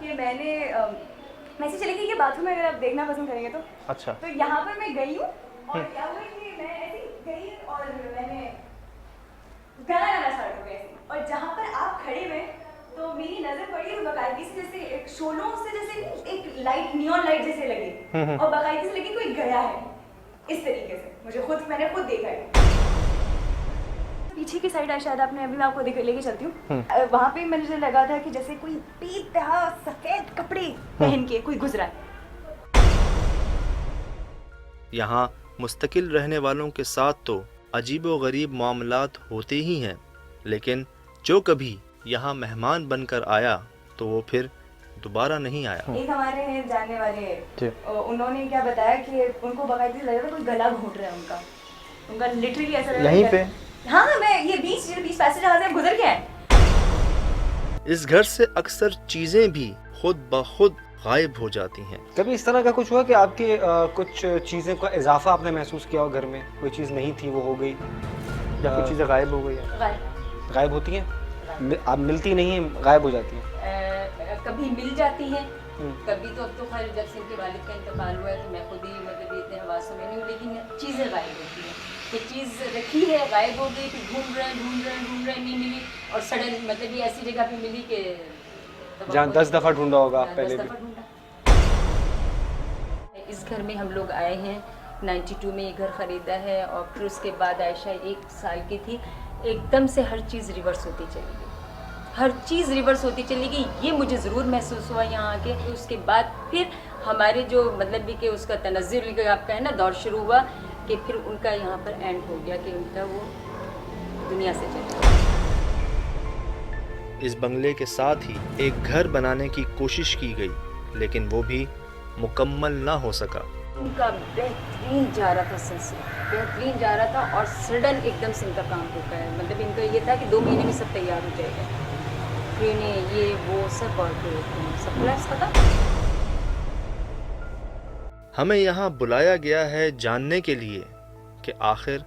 कि मैंने मैसेज चलेगी कि बाथरूम में अगर आप देखना पसंद करेंगे तो अच्छा। तो यहाँ पर मैं गई हूँ और क्या हुआ कि मैं ऐसे गई और मैंने गाना गाना स्टार्ट हो गया ऐसे, और जहाँ पर आप खड़े हुए तो मेरी नजर पड़ी तो बाकायदगी से जैसे एक शोलों से जैसे एक लाइट नियॉन लाइट जैसे लगी और बाकायदगी से लगी कोई गया है इस तरीके से। मैंने खुद देखा है। पीछे की साइड है शायद आपने, अभी मैं आपको लेके चलती हूँ। वहाँ पे मुझे लगा था कि जैसे कोई बेतहा सफेद कपड़े पहन के कोई गुजरा है। यहाँ मुस्तकिल रहने वालों के साथ तो अजीबो-गरीब मामलात होते ही हैं, लेकिन जो कभी यहाँ मेहमान बनकर आया तो वो फिर दोबारा नहीं आया। एक हमारे हैं जानने वाले जी। उन्होंने क्या बताया कि उनको बाकायदे लग रहा था कोई गला घोट रहा है उनका लिटरली ऐसा लग रहा यहीं है। पे? हाँ, मैं ये बीच पैसेज जहाँ से हम गुजर के आए। इस घर से अक्सर चीजें भी खुद ब खुद गायब हो जाती हैं। कभी इस तरह का कुछ हुआ कि आपके कुछ चीज़ें का इजाफा आपने महसूस किया हो घर में, कोई चीज़ नहीं थी वो हो गई या कुछ चीज़ें गायब हो गई हैं? गायब होती हैं, आप मिलती नहीं हैं, गायब हो जाती हैं? कभी मिल जाती हैं, कभी तो अब तो खैर जब से इनके वालिद का इंतकाल हुआ है तो मैं खुद ही मतलब इतने हवासों में नहीं हूँ, लेकिन चीज़ें गायब होती हैं कि चीज़ रखी है गायब हो गई, फिर ढूंढ रहे हैं नहीं मिली, और सडन मतलब ये ऐसी जगह पे मिली कि जहाँ 10 दफ़ा ढूंढा होगा पहले भी। इस घर में हम लोग आए हैं, 92 में ये घर ख़रीदा है, और फिर उसके बाद आयशा 1 साल की थी, एकदम से हर चीज़ रिवर्स होती चली गई, हर चीज़ रिवर्स होती चली गई। ये मुझे ज़रूर महसूस हुआ यहाँ आके। उसके बाद फिर हमारे जो मतलब भी कि उसका तनज़्ज़ुल आपका है ना दौर शुरू हुआ कि फिर उनका यहाँ पर एंड हो गया कि उनका वो दुनिया से चले गए। इस बंगले के साथ ही एक घर बनाने की कोशिश की गई, लेकिन वो भी मुकम्मल ना हो सका। उनका बेहतरीन जा रहा था सिलसिला, बेहतरीन जा रहा था, और सडन एकदम से इनका काम रुका है। मतलब इनका ये था कि 2 महीने में सब तैयार हो जाएगा, फिर ये वो सब, और फिर सब कोलैप्स पता। हमें यहाँ बुलाया गया है जानने के लिए कि आखिर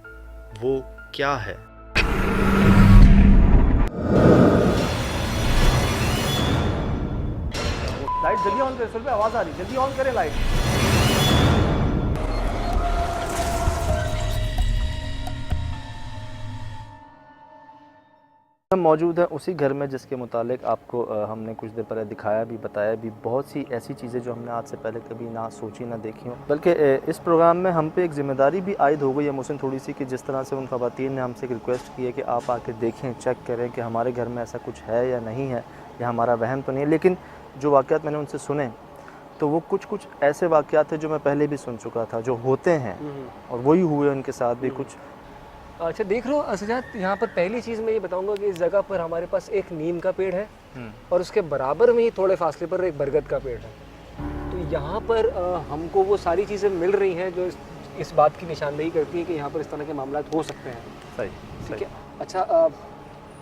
वो क्या है। लाइट जल्दी ऑन करें, सुन पे आवाज़ आ रही, जल्दी ऑन करें लाइट। हम मौजूद हैं उसी घर में जिसके मुतालिक आपको हमने कुछ देर पहले दिखाया भी, बताया भी। बहुत सी ऐसी चीज़ें जो हमने आज से पहले कभी ना सोची ना देखी हों, बल्कि इस प्रोग्राम में हम पे एक ज़िम्मेदारी भी आयद हो गई है मुझसे थोड़ी सी, कि जिस तरह से उन ख़वातीन ने हमसे एक रिक्वेस्ट की है कि आप आके देखें, चेक करें कि हमारे घर में ऐसा कुछ है या नहीं है, या हमारा वहम तो नहीं है। लेकिन जो वाक़यात मैंने उनसे सुने तो वो कुछ ऐसे वाक़यात थे जो मैं पहले भी सुन चुका था, जो होते हैं, और वही हुए उनके साथ भी कुछ। अच्छा, देख रहे हो सजाद, यहाँ पर पहली चीज़ मैं ये बताऊँगा कि इस जगह पर हमारे पास एक नीम का पेड़ है, और उसके बराबर में ही थोड़े फासले पर एक बरगद का पेड़ है। तो यहाँ पर हमको वो सारी चीज़ें मिल रही हैं जो इस बात की निशानदेही करती हैं कि यहाँ पर इस तरह के मामला हो सकते हैं। सही, ठीक है। अच्छा,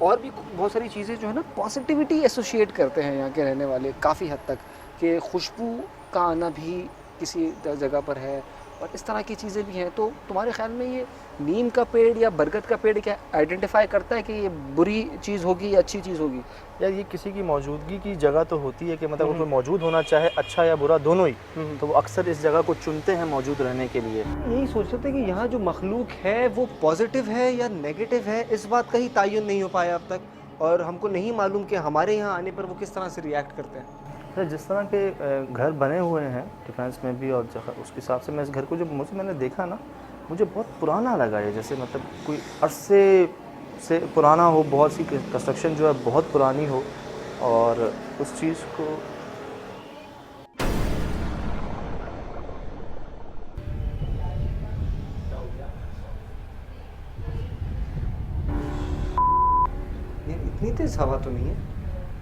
और भी बहुत सारी चीज़ें जो है ना पॉजिटिविटी एसोशिएट करते हैं यहाँ के रहने वाले काफ़ी हद तक, कि खुशबू का आना भी किसी जगह पर है, और इस तरह की चीज़ें भी हैं। तो तुम्हारे ख्याल में ये नीम का पेड़ या बरगद का पेड़ क्या आइडेंटिफाई करता है कि ये बुरी चीज़ होगी या अच्छी चीज़ होगी? यार ये किसी की मौजूदगी की जगह तो होती है कि मतलब उसमें मौजूद होना चाहे अच्छा या बुरा दोनों ही, तो वो अक्सर इस जगह को चुनते हैं मौजूद रहने के लिए। यही सोच रहे थे कि यहाँ जो मखलूक है वो पॉजिटिव है या नेगेटिव है, इस बात का ही तायुन नहीं हो पाया अब तक, और हमको नहीं मालूम कि हमारे यहाँ आने पर वो किस तरह से रिएक्ट करते हैं। तो जिस तरह के घर बने हुए हैं डिफेंस में भी, और उसके हिसाब से मैं इस घर को जब मैंने देखा ना, मुझे बहुत पुराना लगा ये, जैसे मतलब कोई अरसे से पुराना हो, बहुत सी कंस्ट्रक्शन जो है बहुत पुरानी हो, और उस चीज़ को इतनी तेज हवा तो नहीं है,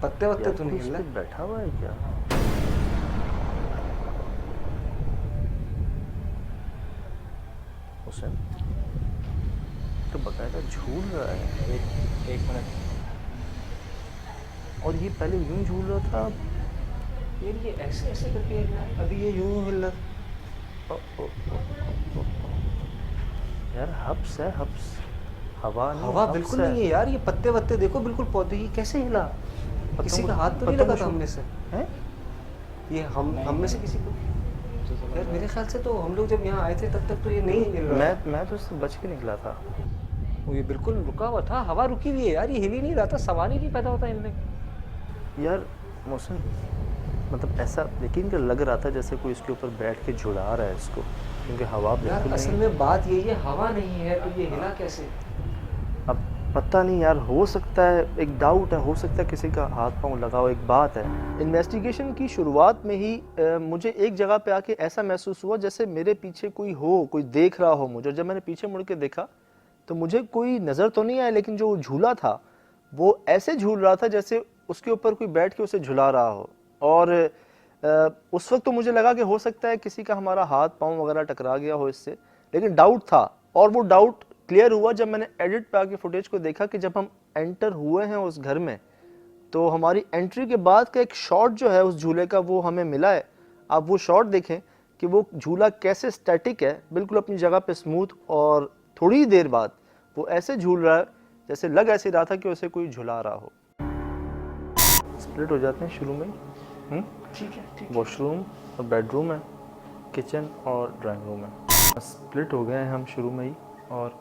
पत्ते वत्ते तो नहीं हिल रहे? बैठा हुआ है क्या? हुसैन तो बकायदा झूल रहा है। एक मिनट, और ये पहले यूं झूल रहा था, ये ऐसे ऐसे करके अभी ये यूं हिल रहा। यार हब्स है, हब्स, हवा नहीं, हवा हब्स बिल्कुल नहीं है यार, ये पत्ते वत्ते देखो बिल्कुल पौधे, ये कैसे हिला? किसी का हाथ तो नहीं लगा था हमने से? हैं? ये हम में से किसी को? यार मेरे ख्याल से तो हम लोग जब यहाँ आए थे तब तक तो ये नहीं हिल रहा। मैं तो इससे बच के निकला था। वो ये बिल्कुल रुका हुआ था, हवा रुकी हुई है यार, ये हिल ही नहीं रहा था, सवाल ही नहीं पैदा होता हिलने का। यार मौसम मतलब ऐसा यकीन कर लग रहा था जैसे कोई इसके ऊपर बैठ के झुला रहा है इसको, क्योंकि हवा यार बिल्कुल असल नहीं। में बात यही है, हवा नहीं है तो ये हिला कैसे? अब पता नहीं यार, हो सकता है, एक डाउट है, हो सकता है किसी का हाथ पांव लगा हो। एक बात है, इन्वेस्टिगेशन की शुरुआत में ही मुझे एक जगह पे आके ऐसा महसूस हुआ जैसे मेरे पीछे कोई हो, कोई देख रहा हो मुझे। जब मैंने पीछे मुड़ के देखा तो मुझे कोई नज़र तो नहीं आया, लेकिन जो झूला था वो ऐसे झूल रहा था जैसे उसके ऊपर कोई बैठ के उसे झुला रहा हो। और उस वक्त तो मुझे लगा कि हो सकता है किसी का हमारा हाथ पांव वगैरह टकरा गया हो इससे, लेकिन डाउट था। और वो डाउट क्लियर हुआ जब मैंने एडिट पे आके फुटेज को देखा कि जब हम एंटर हुए हैं उस घर में, तो हमारी एंट्री के बाद का एक शॉट जो है उस झूले का वो हमें मिला है। आप वो शॉट देखें कि वो झूला कैसे स्टैटिक है, बिल्कुल अपनी जगह पे स्मूथ, और थोड़ी देर बाद वो ऐसे झूल रहा है जैसे लग ऐसे रहा था कि उसे कोई झुला रहा हो। स्प्लिट हो जाते हैं शुरू में ही। ठीक है। वॉशरूम और बेडरूम है, किचन और ड्राइंग रूम है। स्प्लिट हो गए हैं हम शुरू में ही। और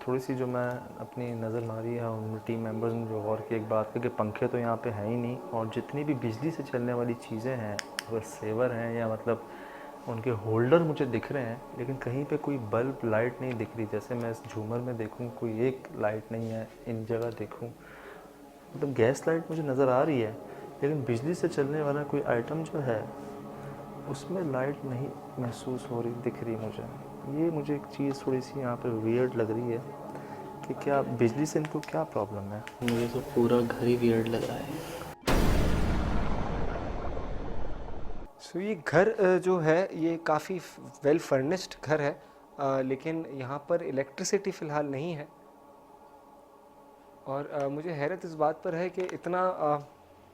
थोड़ी सी जो मैं अपनी नज़र मारी है उन टीम मेंबर्स ने जो गौर की एक बात है कि पंखे तो यहाँ पे हैं ही नहीं, और जितनी भी बिजली से चलने वाली चीज़ें हैं, अगर सेवर हैं या मतलब उनके होल्डर मुझे दिख रहे हैं, लेकिन कहीं पे कोई बल्ब लाइट नहीं दिख रही। जैसे मैं इस झूमर में देखूँ कोई एक लाइट नहीं है, इन जगह देखूँ मतलब गैस लाइट मुझे नज़र आ रही है, लेकिन बिजली से चलने वाला कोई आइटम जो है उसमें लाइट नहीं महसूस हो रही, दिख रही मुझे। ये मुझे एक चीज़ थोड़ी सी यहाँ पे वियर्ड लग रही है कि क्या बिजली से इनको क्या प्रॉब्लम है। मुझे तो पूरा घर ही वियर्ड लग रहा है। सो ये घर जो है ये काफ़ी वेल फर्निश्ड घर है, लेकिन यहाँ पर इलेक्ट्रिसिटी फ़िलहाल नहीं है। और मुझे हैरत इस बात पर है कि इतना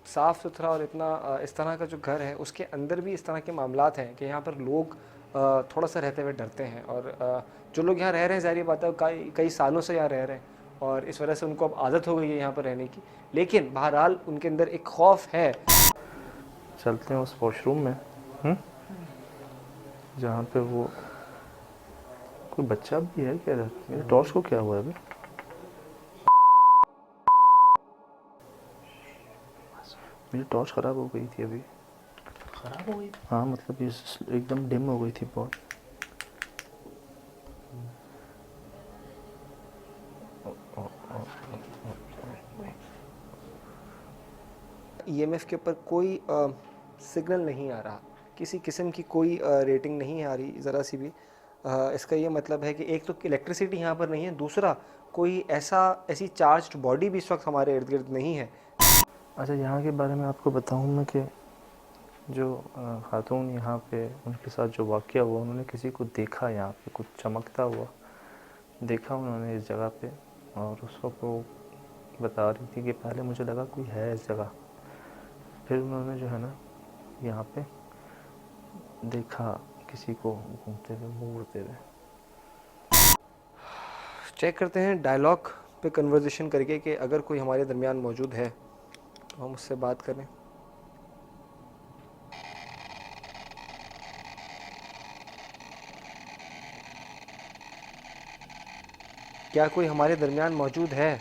साफ़ सुथरा और इतना इस तरह का जो घर है उसके अंदर भी इस तरह के मामलात हैं कि यहाँ पर लोग थोड़ा सा रहते हुए डरते हैं। और जो लोग यहाँ रह रहे हैं, ज़ाहिर बात है कई सालों से यहाँ रह रहे हैं और इस वजह से उनको अब आदत हो गई है यहाँ पर रहने की, लेकिन बहरहाल उनके अंदर एक खौफ है। चलते हैं उस वॉशरूम में जहाँ पे वो कोई बच्चा भी है क्या? मेरे टॉर्च को क्या हुआ है अभी? मेरी टॉर्च ख़राब हो गई थी अभी। खराब हो गई? हाँ मतलब ये एकदम डिम हो गई थी बहुत। ईएमएफ के ऊपर कोई सिग्नल नहीं आ रहा, किसी किस्म की कोई रेटिंग नहीं आ रही ज़रा सी भी। इसका ये मतलब है कि एक तो इलेक्ट्रिसिटी यहाँ पर नहीं है, दूसरा कोई ऐसी चार्ज्ड बॉडी भी इस वक्त हमारे इर्द गिर्द नहीं है। अच्छा, यहाँ के बारे में आपको बताऊँ मैं कि जो खातून यहाँ पे उनके साथ जो वाक़या हुआ, उन्होंने किसी को देखा यहाँ पे कुछ चमकता हुआ देखा उन्होंने इस जगह पे, और उस वक्त वो बता रही थी कि पहले मुझे लगा कोई है इस जगह, फिर उन्होंने जो है ना यहाँ पे देखा किसी को घूमते हुए, मुँह उड़ते हुए। चेक करते हैं डायलॉग पे कन्वर्सेशन करके कि अगर कोई हमारे दरमियान मौजूद है तो हम उससे बात करें। क्या कोई हमारे दरमियान मौजूद है?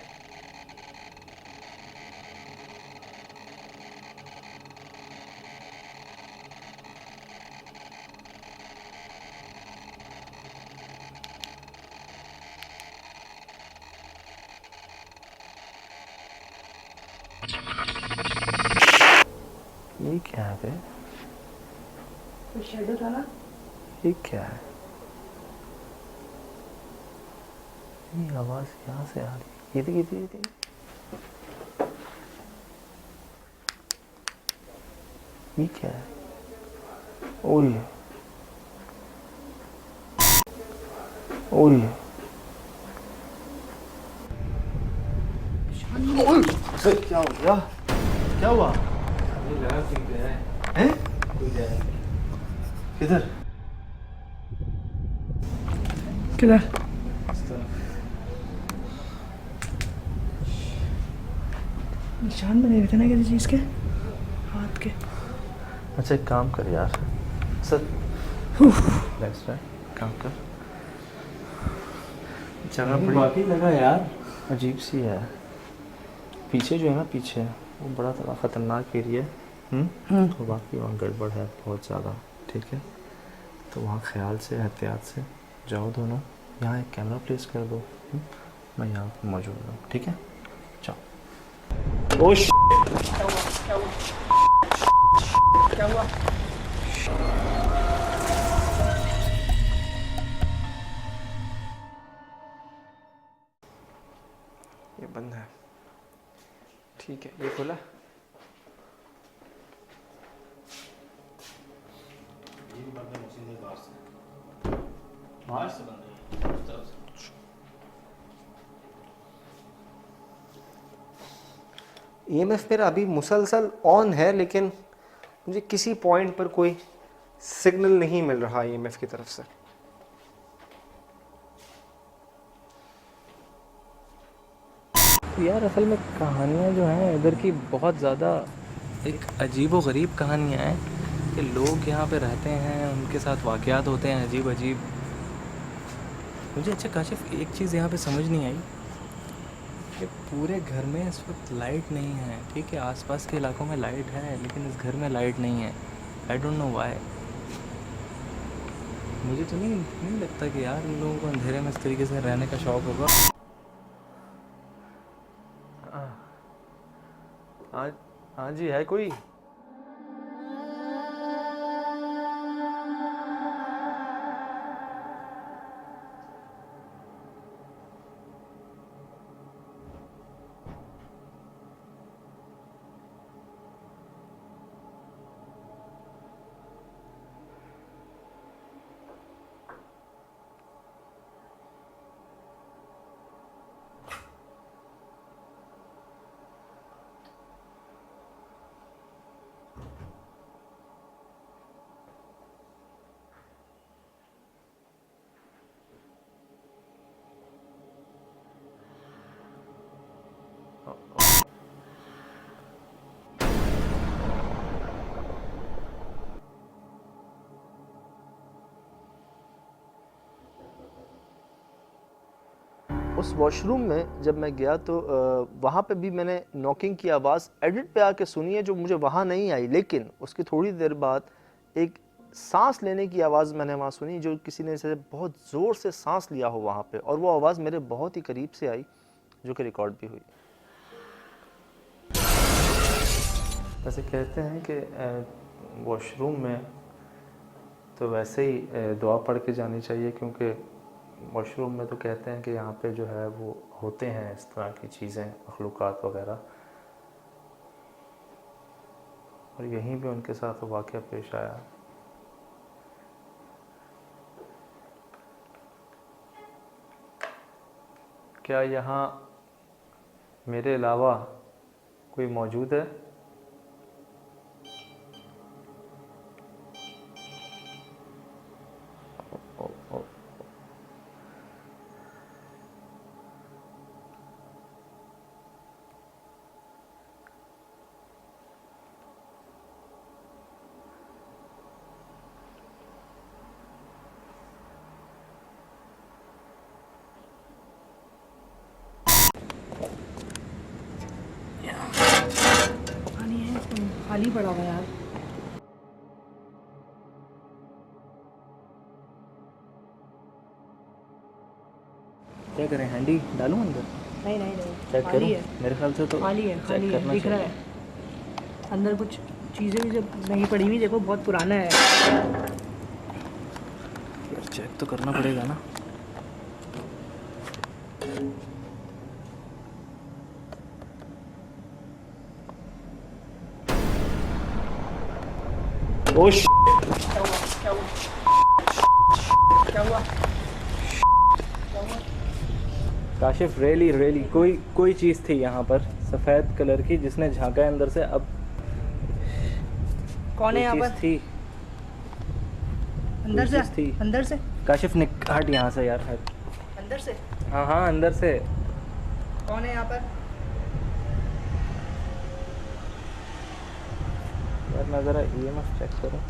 ये क्या है बे? कोई शैडो था ना? ये क्या है? ये आवाज़ यहाँ से आ रही है। ये ये क्या है? ओए ओए क्या हो गया? क्या हुआ? हैं? किधर? किधर? निशान बने हुए थे ना किसी चीज़ के, हाथ के। अच्छा एक काम कर यार, सर लेट्स काम कर। जगह बड़ी वाकई लगा यार, अजीब सी है। पीछे जो है ना, पीछे वो बड़ा थोड़ा ख़तरनाक एरिया है। तो बाकी वहाँ गड़बड़ है बहुत ज़्यादा, ठीक है? तो वहाँ ख्याल से, एहतियात से जाओ दोनों। यहाँ एक कैमरा प्लेस कर दो, मैं यहाँ पे मौजूद हूँ, ठीक है? जाओ। क्या हुआ? ये बंद है, ठीक है। ये खुला? बाहर से बंद है उस तरफ से। EMF मेरा अभी मुसलसल ऑन है, लेकिन मुझे किसी पॉइंट पर कोई सिग्नल नहीं मिल रहा EMF की तरफ से। यार असल में कहानियाँ जो हैं इधर की बहुत ज़्यादा एक अजीब व गरीब कहानियाँ हैं कि लोग यहाँ पे रहते हैं, उनके साथ वाक़यात होते हैं अजीब अजीब। मुझे अच्छा काशिफ एक चीज़ यहाँ पे समझ नहीं आई कि पूरे घर में इस वक्त लाइट नहीं है, ठीक है? आसपास के इलाकों में लाइट है लेकिन इस घर में लाइट नहीं है। I don't know why. मुझे तो नहीं लगता कि यार इन लोगों को अंधेरे में इस तरीके से रहने का शौक़ होगा। हाँ जी, है कोई? उस वॉशरूम में जब मैं गया तो वहाँ पे भी मैंने नॉकिंग की आवाज़ एडिट पे आके सुनी है, जो मुझे वहाँ नहीं आई। लेकिन उसकी थोड़ी देर बाद एक सांस लेने की आवाज़ मैंने वहाँ सुनी, जो किसी ने से बहुत ज़ोर से सांस लिया हो वहाँ पे, और वो आवाज़ मेरे बहुत ही करीब से आई, जो कि रिकॉर्ड भी हुई। वैसे कहते हैं कि वॉशरूम में तो वैसे ही दुआ पढ़ के जानी चाहिए, क्योंकि वॉशरूम में तो कहते हैं कि यहाँ पे जो है वो होते हैं इस तरह की चीज़ें, मखलूक़ात वगैरह, और यहीं पे उनके साथ वो वाक़या पेश आया। क्या यहाँ मेरे अलावा कोई मौजूद है? पानी है, खाली पड़ा हुआ यार। क्या करें, हैंडी डालूं अंदर? नहीं नहीं नहीं, चेक खाली करूं? है। मेरे ख्याल से तो खाली है, खाली चेक है, करना दिख रहा चाहिए। है। अंदर कुछ चीज़ें भी जब नहीं पड़ी हुई, देखो बहुत पुराना है। यार चेक तो करना पड़ेगा ना। ओश क्या हुआ? काशिफ, रेली कोई चीज़ थी यहाँ पर सफ़ेद कलर की, जिसने झांका है अंदर से। अब कौन है यहाँ पर? थी अंदर कोई चीज़ से? थी। अंदर से? काशिफ हट यहाँ से यार, हट। अंदर से? हाँ अंदर से। कौन है यहाँ पर? यार मैं ज़रा EMF चेक करूँ।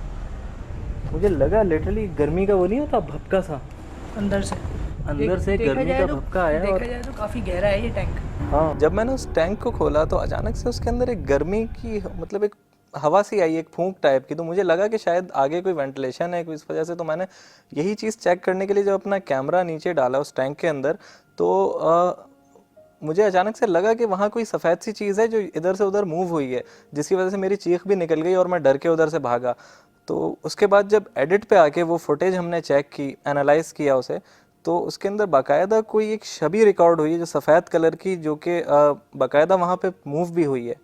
मुझे लगा लिटरली गर्मी का वो नहीं होता भपका सा, अंदर से गर्मी का भपका आया। देखा और जाए तो काफ़ी गहरा है ये टैंक। हाँ, जब मैंने उस टैंक को खोला तो अचानक से उसके अंदर एक गर्मी की मतलब एक हवा सी आई, एक फूंक टाइप की। तो मुझे लगा कि शायद आगे कोई वेंटिलेशन है इस वजह से। तो मैंने यही चीज़ चेक करने के लिए जब अपना कैमरा नीचे डाला उस टैंक के अंदर, तो मुझे अचानक से लगा कि वहाँ कोई सफ़ेद सी चीज़ है जो इधर से उधर मूव हुई है, जिसकी वजह से मेरी चीख भी निकल गई और मैं डर के उधर से भागा। तो उसके बाद जब एडिट पे आके वो फुटेज हमने चेक की, एनालाइज किया उसे, तो उसके अंदर बाकायदा कोई एक छवि रिकॉर्ड हुई है जो सफ़ेद कलर की, जो कि बाकायदा वहाँ पे मूव भी हुई है।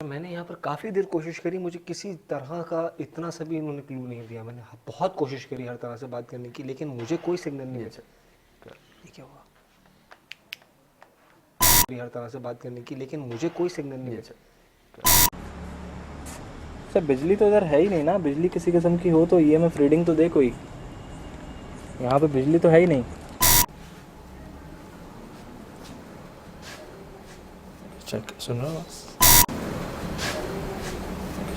मैंने यहाँ पर काफ़ी देर कोशिश करी, मुझे किसी तरह का इतना सा भी इन्होंने क्लू नहीं दिया। मैंने बहुत कोशिश करी हर तरह से बात करने की, लेकिन मुझे कोई सिग्नल नहीं मिला। ये क्या हुआ? हर तरह से बात करने की, लेकिन मुझे कोई सिग्नल नहीं मिला। सर बिजली तो इधर है ही नहीं ना, बिजली किसी किस्म की हो तो ईएमएफ रीडिंग तो दे कोई, यहाँ पे बिजली तो है ही नहीं। चेक सुन रहा हूँ,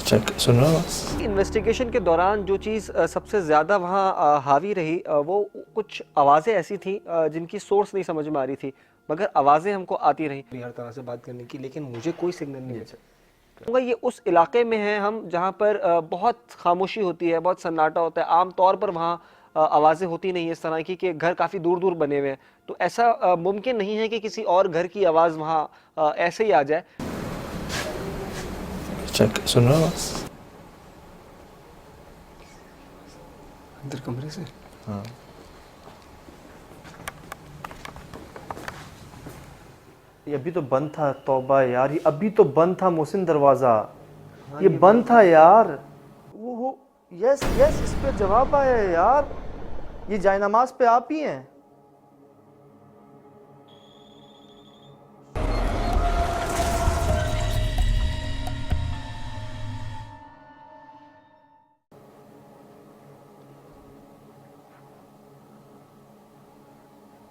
चेक सुन रहा हूँ। इन्वेस्टिगेशन के दौरान जो चीज़ सबसे ज़्यादा वहाँ हावी रही, वो कुछ आवाज़ें ऐसी थी जिनकी सोर्स नहीं समझ में आ रही थी, मगर आवाज़ें हमको आती रही हर तरह से बात करने की, लेकिन मुझे कोई सिग्नल नहीं मिला। ये उस इलाके में है हम जहाँ पर बहुत खामोशी होती है, बहुत सन्नाटा होता है। आम तौर पर वहाँ आवाज़ें होती नहीं है इस तरह की, कि घर काफ़ी दूर दूर बने हुए हैं, तो ऐसा मुमकिन नहीं है कि किसी और घर की आवाज़ वहाँ ऐसे ही आ जाए। चेक सुन रहा हूँ। अंदर कमरे से? हाँ, ये अभी तो बंद था। तौबा यार, ये अभी तो बंद था मोहसिन दरवाज़ा। ये बंद था यार। वो यस यस, इस पे जवाब आया है यार। ये जायनमाज पे आप ही हैं।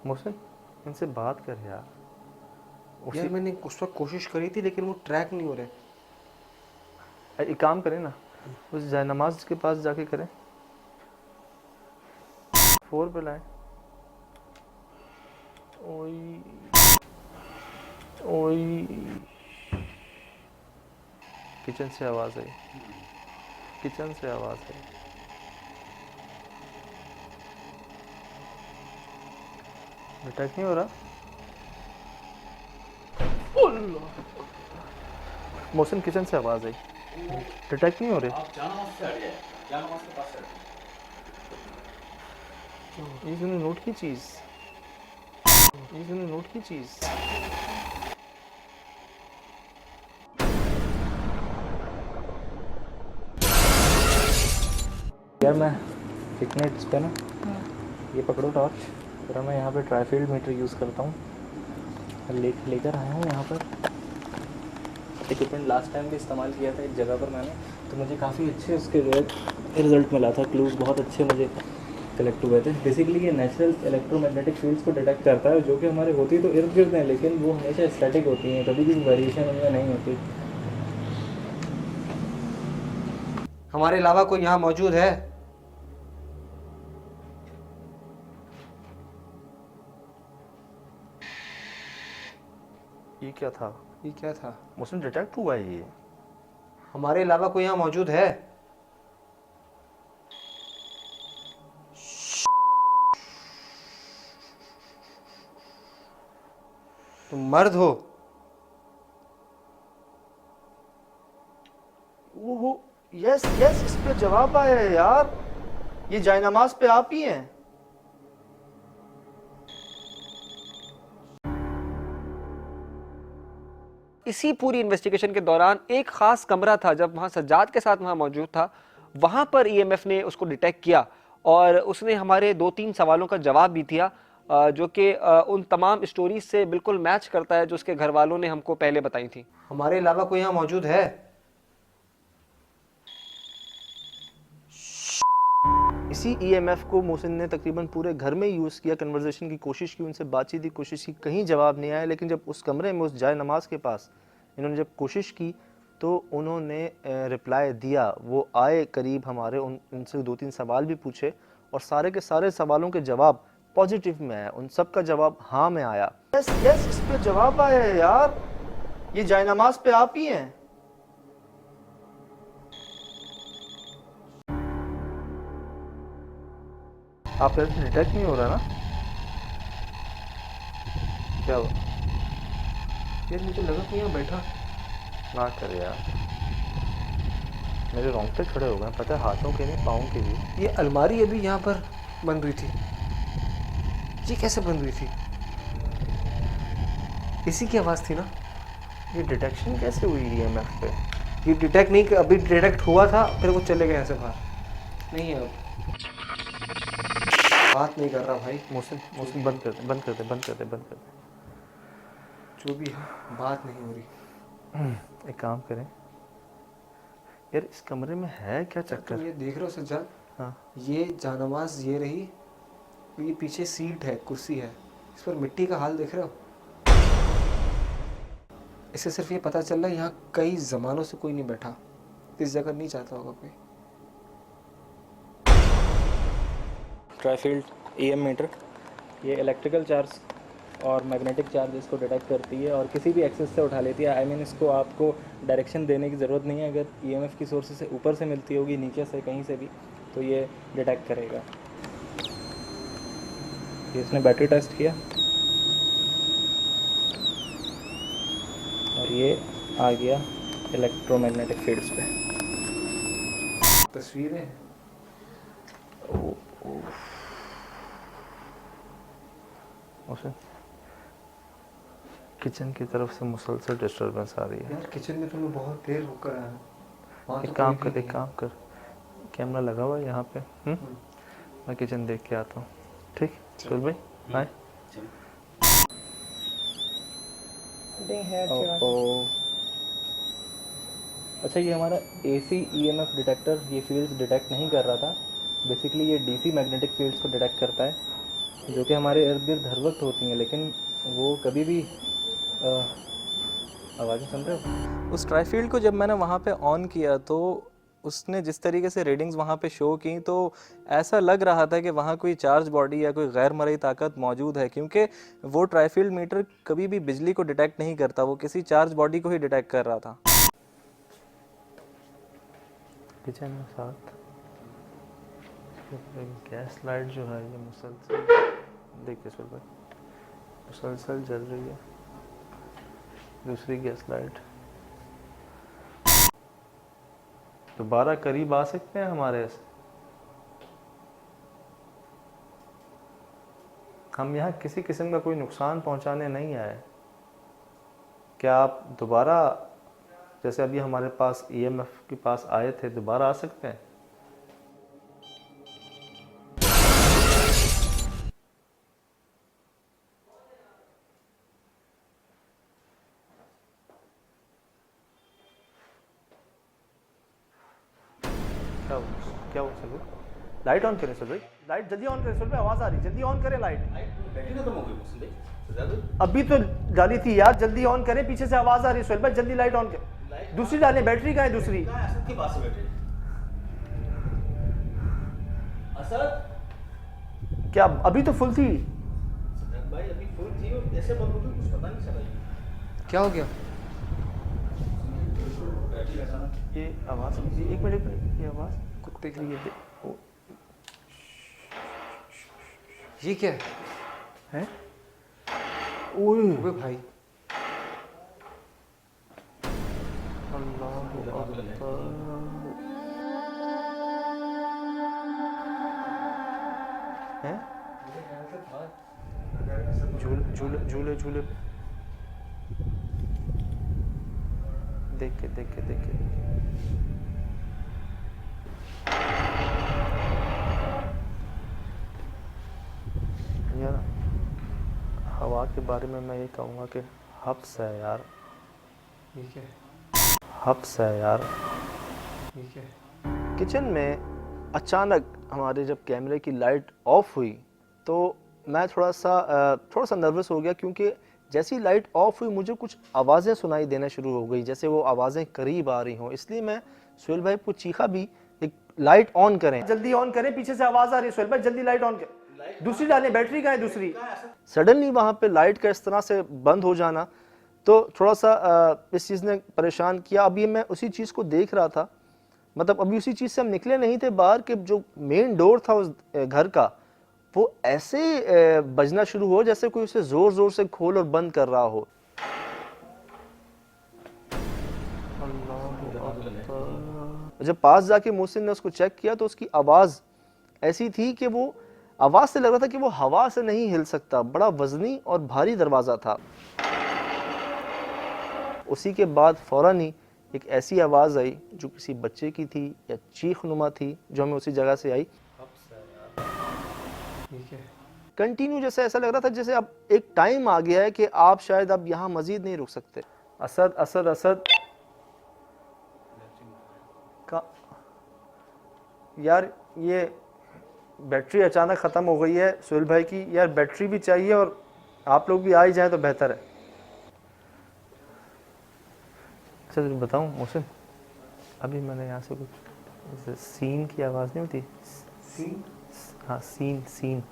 मोहसिन, इनसे बात कर यार। यार मैंने उस वक्त कोशिश करी थी, लेकिन वो ट्रैक नहीं हो रहे। एक काम करें ना, उस जायनमाज के पास जाके करें। 4 पे लाएं। ओई ओई, किचन से आवाज़ आई, किचन से आवाज़ आई। डिटेक्ट नहीं हो रहा। मोहसिन, किचन से आवाज़ आई, डिटेक्ट नहीं हो रही। आप जानामाज से हटिए, जानामाज के पास से हटिए। ये तूने नोट की चीज़, ये तूने नोट की चीज़। यार मैं फिटनेस इस पे ना, ये पकड़ो टॉर्च, फिर मैं यहाँ पे ट्राईफील्ड मीटर यूज़ करता हूँ। लेकर आया हूँ यहाँ पर इक्विपमेंट, लास्ट टाइम भी इस्तेमाल किया था एक जगह पर मैंने, तो मुझे काफ़ी अच्छे उसके रिजल्ट मिला था। क्लूज बहुत अच्छे मुझे कलेक्ट हुए थे। बेसिकली ये नेचुरल इलेक्ट्रोमैग्नेटिक फील्ड्स को डिटेक्ट करता है, जो कि हमारे होती तो इर्द गिर्द हैं, लेकिन वो हमेशा स्टैटिक होती हैं, कभी भी वेरिएशन उनमें नहीं होती। हमारे अलावा कोई यहाँ मौजूद है? ये क्या था? ये क्या था? मोहसिन, डिटेक्ट हुआ है ये। हमारे अलावा कोई यहाँ मौजूद है? तुम मर्द हो? ओहो, यस यस, इस पे जवाब आया है यार। ये जायनमाज पे आप ही हैं। इसी पूरी इन्वेस्टिगेशन के दौरान एक खास कमरा था, जब वहाँ सज्जाद के साथ वहाँ मौजूद था, वहाँ पर ईएमएफ ने उसको डिटेक्ट किया और उसने हमारे 2-3 सवालों का जवाब भी दिया, जो कि उन तमाम स्टोरीज से बिल्कुल मैच करता है जो उसके घर वालों ने हमको पहले बताई थी। हमारे अलावा कोई यहाँ मौजूद है? इसी ईएमएफ को मोहसिन ने तकरीबन पूरे घर में यूज़ किया, कन्वर्सेशन की कोशिश की, उनसे बातचीत की कोशिश की, कहीं जवाब नहीं आया। लेकिन जब उस कमरे में, उस जाय नमाज के पास इन्होंने जब कोशिश की, तो उन्होंने रिप्लाई दिया। वो आए करीब हमारे, उनसे 2-3 सवाल भी पूछे और सारे के सारे सवालों के जवाब पॉजिटिव में आया। उन सब का जवाब हाँ में आया। यस यस, इस पे जवाब आया है यार। ये जायनमाज पे आप ही हैं। आप डिटेक्ट नहीं हो रहा ना? क्या हुआ? यार मुझे लगा कोई यहाँ बैठा। ना कर यार, मेरे रोंगटे खड़े हो गए, पता है, हाथों के नहीं पाँव के भी। ये अलमारी अभी यहाँ पर बन रही थी, ये कैसे बन रही थी? इसी की आवाज़ थी ना? ये डिटेक्शन कैसे हुई ईएमएफ पे? ये डिटेक्ट नहीं, अभी डिटेक्ट हुआ था फिर वो चले गए ऐसे बाहर। नहीं है अब, बात नहीं कर रहा भाई। मौसम बंद कर दे, बंद कर दे, बंद कर दे, बंद कर दे। जो भी है बात नहीं हो रही। एक काम करें यार, इस कमरे में है क्या तुम चक्कर? ये देख रहे हो सज्जाद? हाँ, ये जानमाज ये रही, ये पीछे सीट है, कुर्सी है, इस पर मिट्टी का हाल देख रहे हो? इससे सिर्फ ये पता चल रहा है यहाँ कई ज़मानों से कोई नहीं बैठा, इस जगह नहीं चाहता होगा कोई। ट्राईफील्ड ईएम मीटर, ये इलेक्ट्रिकल चार्ज और मैग्नेटिक चार्ज इसको डिटेक्ट करती है और किसी भी एक्सेस से उठा लेती है। आई मीन इसको आपको डायरेक्शन देने की ज़रूरत नहीं है। अगर ईएमएफ की सोर्स से ऊपर से मिलती होगी, नीचे से, कहीं से भी, तो ये डिटेक्ट करेगा। ये इसने बैटरी टेस्ट किया और ये आ गया इलेक्ट्रोमैग्नेटिक फील्ड्स पे। तस्वीरें उसे किचन की तरफ से मुसलसल डिस्टरबेंस आ रही है। यार, किचन में तो मैं बहुत देर होकर आया हूँ, वहाँ एक तो काम कोई कर, भी एक नहीं काम कर, कैमरा लगा हुआ है यहाँ पे। मैं किचन देख के आता हूँ, ठीक? चल भाई, बाय। अच्छा, ये हमारा एसी ईएमएफ डिटेक्टर ये फील्ड्स डिटेक्ट नहीं कर रहा था। बेसिकली ये डीसी मैग्नेटिक फील्ड्स को डिटेक्ट करता है, जो कि हमारे इर्द गिर्द हर वक्त होती हैं, लेकिन वो कभी भी आवाज़ें सुन रहे हो? उस ट्राईफील्ड को जब मैंने वहाँ पे ऑन किया तो उसने जिस तरीके से रीडिंग्स वहाँ पे शो की, तो ऐसा लग रहा था कि वहाँ कोई चार्ज बॉडी या कोई गैर मरई ताकत मौजूद है, क्योंकि वो ट्राईफील्ड मीटर कभी भी बिजली को डिटेक्ट नहीं करता, वो किसी चार्ज बॉडी को ही डिटेक्ट कर रहा था। किचन में साथ गैस लाइट जो है ये मुसलसल, देखिए सर भाई, मुसलसल जल रही है। दूसरी गैस लाइट, दोबारा करीब आ सकते हैं हमारे से? हम यहाँ किसी किस्म का कोई नुकसान पहुँचाने नहीं आए। क्या आप दोबारा, जैसे अभी हमारे पास ईएमएफ के पास आए थे, दोबारा आ सकते हैं? क्या हुआ सर भाई? लाइट ऑन करें सर भाई, लाइट जल्दी ऑन करें सर भाई, आवाज़ आ रही, जल्दी ऑन करें लाइट। बैटरी खत्म हो गई मुझसे भाई। अभी तो डाली थी यार, जल्दी ऑन करें, पीछे से आवाज़ आ रही है सोहेल भाई, जल्दी लाइट ऑन करें। दूसरी डालें, बैटरी कहाँ है दूसरी? असद के पास है बैटरी। असद क्या अभी तो फुल थी? सदाक भाई अभी फुल थी और कैसे बंद हो गई कुछ पता नहीं चला। क्या हो गया? बैटरी का ये आवाज़, एक मिनट, ये आवाज़ कुत्ते के लिए ये क्या है? ओए है भाई? अल्लाह अकबर। हैं? झूले झूले झूले, देख के देख के देख के यार, हवा के बारे में मैं ये कहूँगा कि हब्स है यार, ये क्या है? हब्स है यार। ये क्या है? किचन में अचानक हमारे जब कैमरे की लाइट ऑफ हुई तो मैं थोड़ा सा नर्वस हो गया, क्योंकि जैसी लाइट ऑफ हुई मुझे कुछ आवाज़ें सुनाई देना शुरू हो गई, जैसे वो आवाज़ें करीब आ रही हों। इसलिए मैं सोहेल भाई को चीखा भी, एक लाइट ऑन करें, जल्दी ऑन करें, पीछे से आवाज़ आ रही है, सोहेल भाई जल्दी लाइट ऑन करें, दूसरी डालें, बैटरी कहाँ है दूसरी? सडनली वहाँ पे लाइट का इस तरह से बंद हो जाना तो थोड़ा सा इस चीज़ ने परेशान किया। अभी मैं उसी चीज़ को देख रहा था, मतलब अभी उसी चीज़ से हम निकले नहीं थे बाहर, कि जो मेन डोर था उस घर का वो ऐसे बजना शुरू हो जैसे कोई उसे ज़ोर ज़ोर से खोल और बंद कर रहा हो। जब पास जाके मोहसिन ने उसको चेक किया तो उसकी आवाज़ ऐसी थी कि वो आवाज़ से लग रहा था कि वो हवा से नहीं हिल सकता, बड़ा वज़नी और भारी दरवाज़ा था। उसी के बाद फ़ौरन ही एक ऐसी आवाज़ आई जो किसी बच्चे की थी या चीख नुमा थी, जो हमें उसी जगह से आई। कंटिन्यू जैसे ऐसा लग रहा था जैसे अब एक टाइम आ गया है कि आप शायद अब यहाँ मज़ीद नहीं रुक सकते। असद असद असद का यार ये बैटरी अचानक ख़त्म हो गई है सुहेल भाई की। यार बैटरी भी चाहिए और आप लोग भी आ ही जाए तो बेहतर है। अच्छा बताऊँ मोहसिन, अभी मैंने यहाँ से कुछ सीन की आवाज़ नहीं होती? सीन? हाँ सीन।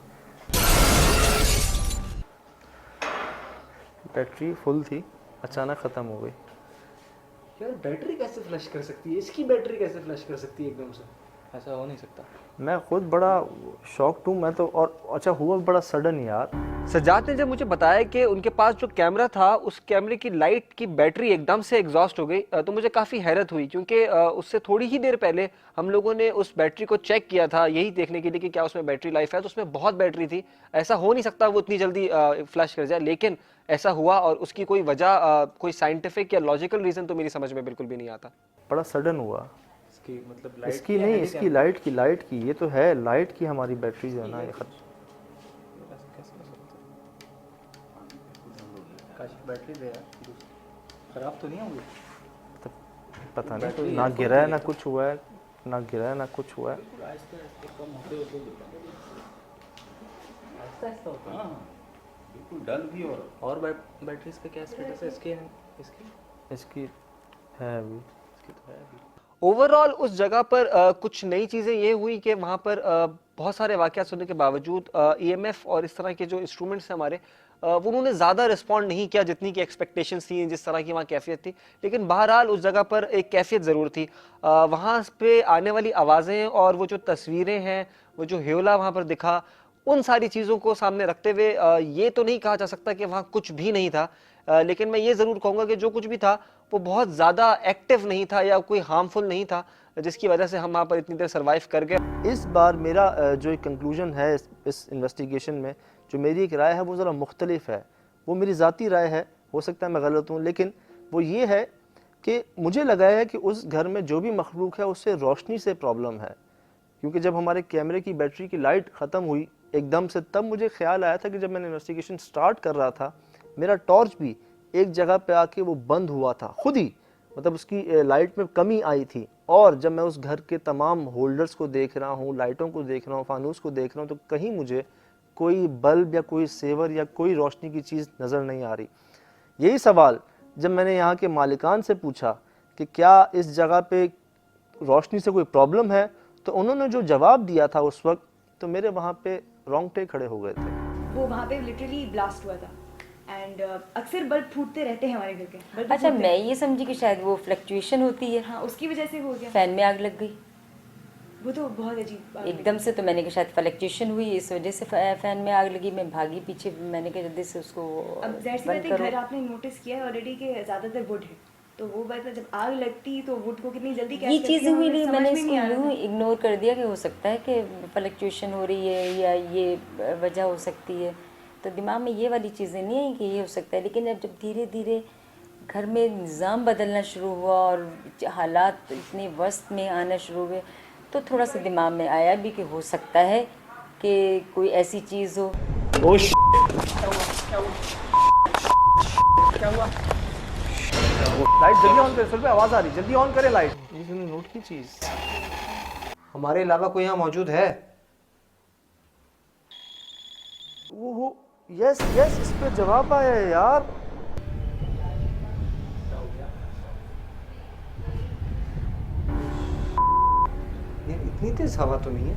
बैटरी फुल थी, अचानक ख़त्म हो गई। यार बैटरी कैसे फ्लश कर सकती है? इसकी बैटरी कैसे फ्लश कर सकती है एकदम से? ऐसा हो नहीं सकता। मैं खुद बड़ा शॉक्ड हूँ मैं तो। और अच्छा हुआ बड़ा सडन यार। सज्जाद ने जब मुझे बताया कि उनके पास जो कैमरा था उस कैमरे की लाइट की बैटरी एकदम से एग्जॉस्ट हो गई, तो मुझे काफ़ी हैरत हुई, क्योंकि उससे थोड़ी ही देर पहले हम लोगों ने उस बैटरी को चेक किया था यही देखने के लिए कि क्या उसमें बैटरी लाइफ है, तो उसमें बहुत बैटरी थी। ऐसा हो नहीं सकता वो इतनी जल्दी फ्लैश कर जाए, लेकिन ऐसा हुआ और उसकी कोई वजह, कोई साइंटिफिक या लॉजिकल रीज़न तो मेरी समझ में बिल्कुल भी नहीं आता। बड़ा सडन हुआ। मतलब इसकी नहीं, इसकी लाइट की ये तो है लाइट की हमारी बैटरी जो है ना ये बैटरी दे यार, खराब तो नहीं होगी? पता नहीं, ना गिरा है ना कुछ हुआ है, ना गिरा है ना कुछ हुआ है। बिल्कुल डल भी। और बैटरी का क्या स्टेटस है इसकी है अभी, इसकी तो है अभी। ओवरऑल उस जगह पर कुछ नई चीज़ें ये हुई कि वहाँ पर बहुत सारे वाक़यात सुनने के बावजूद EMF और इस तरह के जो इंस्ट्रूमेंट्स हैं हमारे, वो उन्होंने ज़्यादा रिस्पॉन्ड नहीं किया जितनी की एक्सपेक्टेशंस थी, जिस तरह की वहाँ कैफियत थी। लेकिन बहरहाल उस जगह पर एक कैफियत ज़रूर थी। वहाँ पे आने वाली आवाज़ें और वो जो तस्वीरें हैं, वो जो ह्योला वहाँ पर दिखा, उन सारी चीज़ों को सामने रखते हुए ये तो नहीं कहा जा सकता कि वहाँ कुछ भी नहीं था, लेकिन मैं ये ज़रूर कहूँगा कि जो कुछ भी था वो बहुत ज़्यादा एक्टिव नहीं था या कोई हार्मफुल नहीं था, जिसकी वजह से हम वहाँ पर इतनी देर सर्वाइव कर गए। इस बार मेरा जो एक कंक्लूजन है इस इन्वेस्टिगेशन में, जो मेरी एक राय है वो ज़रा मुख्तलिफ है। वो मेरी ज़ाती राय है, हो सकता है मैं गलत हूँ, लेकिन वो ये है कि मुझे लगा है कि उस घर में जो भी मखलूक है उससे रोशनी से प्रॉब्लम है। क्योंकि जब हमारे कैमरे की बैटरी की लाइट ख़त्म हुई एकदम से, तब मुझे ख्याल आया था कि जब मैंने इन्वेस्टिगेशन स्टार्ट कर रहा था मेरा टॉर्च भी एक जगह पे आके वो बंद हुआ था खुद ही, मतलब उसकी लाइट में कमी आई थी। और जब मैं उस घर के तमाम होल्डर्स को देख रहा हूँ, लाइटों को देख रहा हूँ, फानूस को देख रहा हूँ, तो कहीं मुझे कोई बल्ब या कोई सेवर या कोई रोशनी की चीज़ नज़र नहीं आ रही। यही सवाल जब मैंने यहाँ के मालिकान से पूछा कि क्या इस जगह पे रोशनी से कोई प्रॉब्लम है, तो उन्होंने जो जवाब दिया था उस वक्त, तो मेरे वहाँ पे रोंगटे खड़े हो गए थे। वो वहाँ पे लिटरली ब्लास्ट हुआ था एंड अक्सर बल्ब फूटते रहते हैं हमारे घर के। बल्ब अच्छा, फूटते मैं ये समझी कि शायद वो फ्लक्चुएशन होती है। हाँ, उसकी वजह से हो गया। फैन में आग लग गई वो तो बहुत अजीब बात है। एकदम से, तो मैंने कहा शायद फ्लक्चुएशन हुई, इस वजह से फैन में आग लगी। मैं भागी पीछे, मैंने कहा जल्दी से उसको अब ज़ाहिर सी बात है, घर आपने नोटिस किया है ऑलरेडी कि ज़्यादातर वुड है, तो वो बात है जब आग लगती तो वुड को कितनी जल्दी ये चीज़ हुई नहीं, मैंने इसको यूँ इग्नोर कर दिया कि हो सकता है कि फ्लक्चुएशन हो रही है या ये वजह हो सकती है, तो दिमाग में ये वाली चीज़ें नहीं आई कि ये हो सकता है। लेकिन जब धीरे धीरे घर में निज़ाम बदलना शुरू हुआ और हालात इतने वस्त में आना शुरू हुए, तो थोड़ा सा दिमाग में आया भी कि हो सकता है कि कोई ऐसी चीज़ हो। लाइट जल्दी ऑन करें, आवाज़ आ रही, जल्दी ऑन करें लाइट। ये नोट की चीज़ हमारे अलावा कोई यहाँ मौजूद है? वो यस यस, इस पे जवाब आया है यार। इतनी तेज हवा तो नहीं है।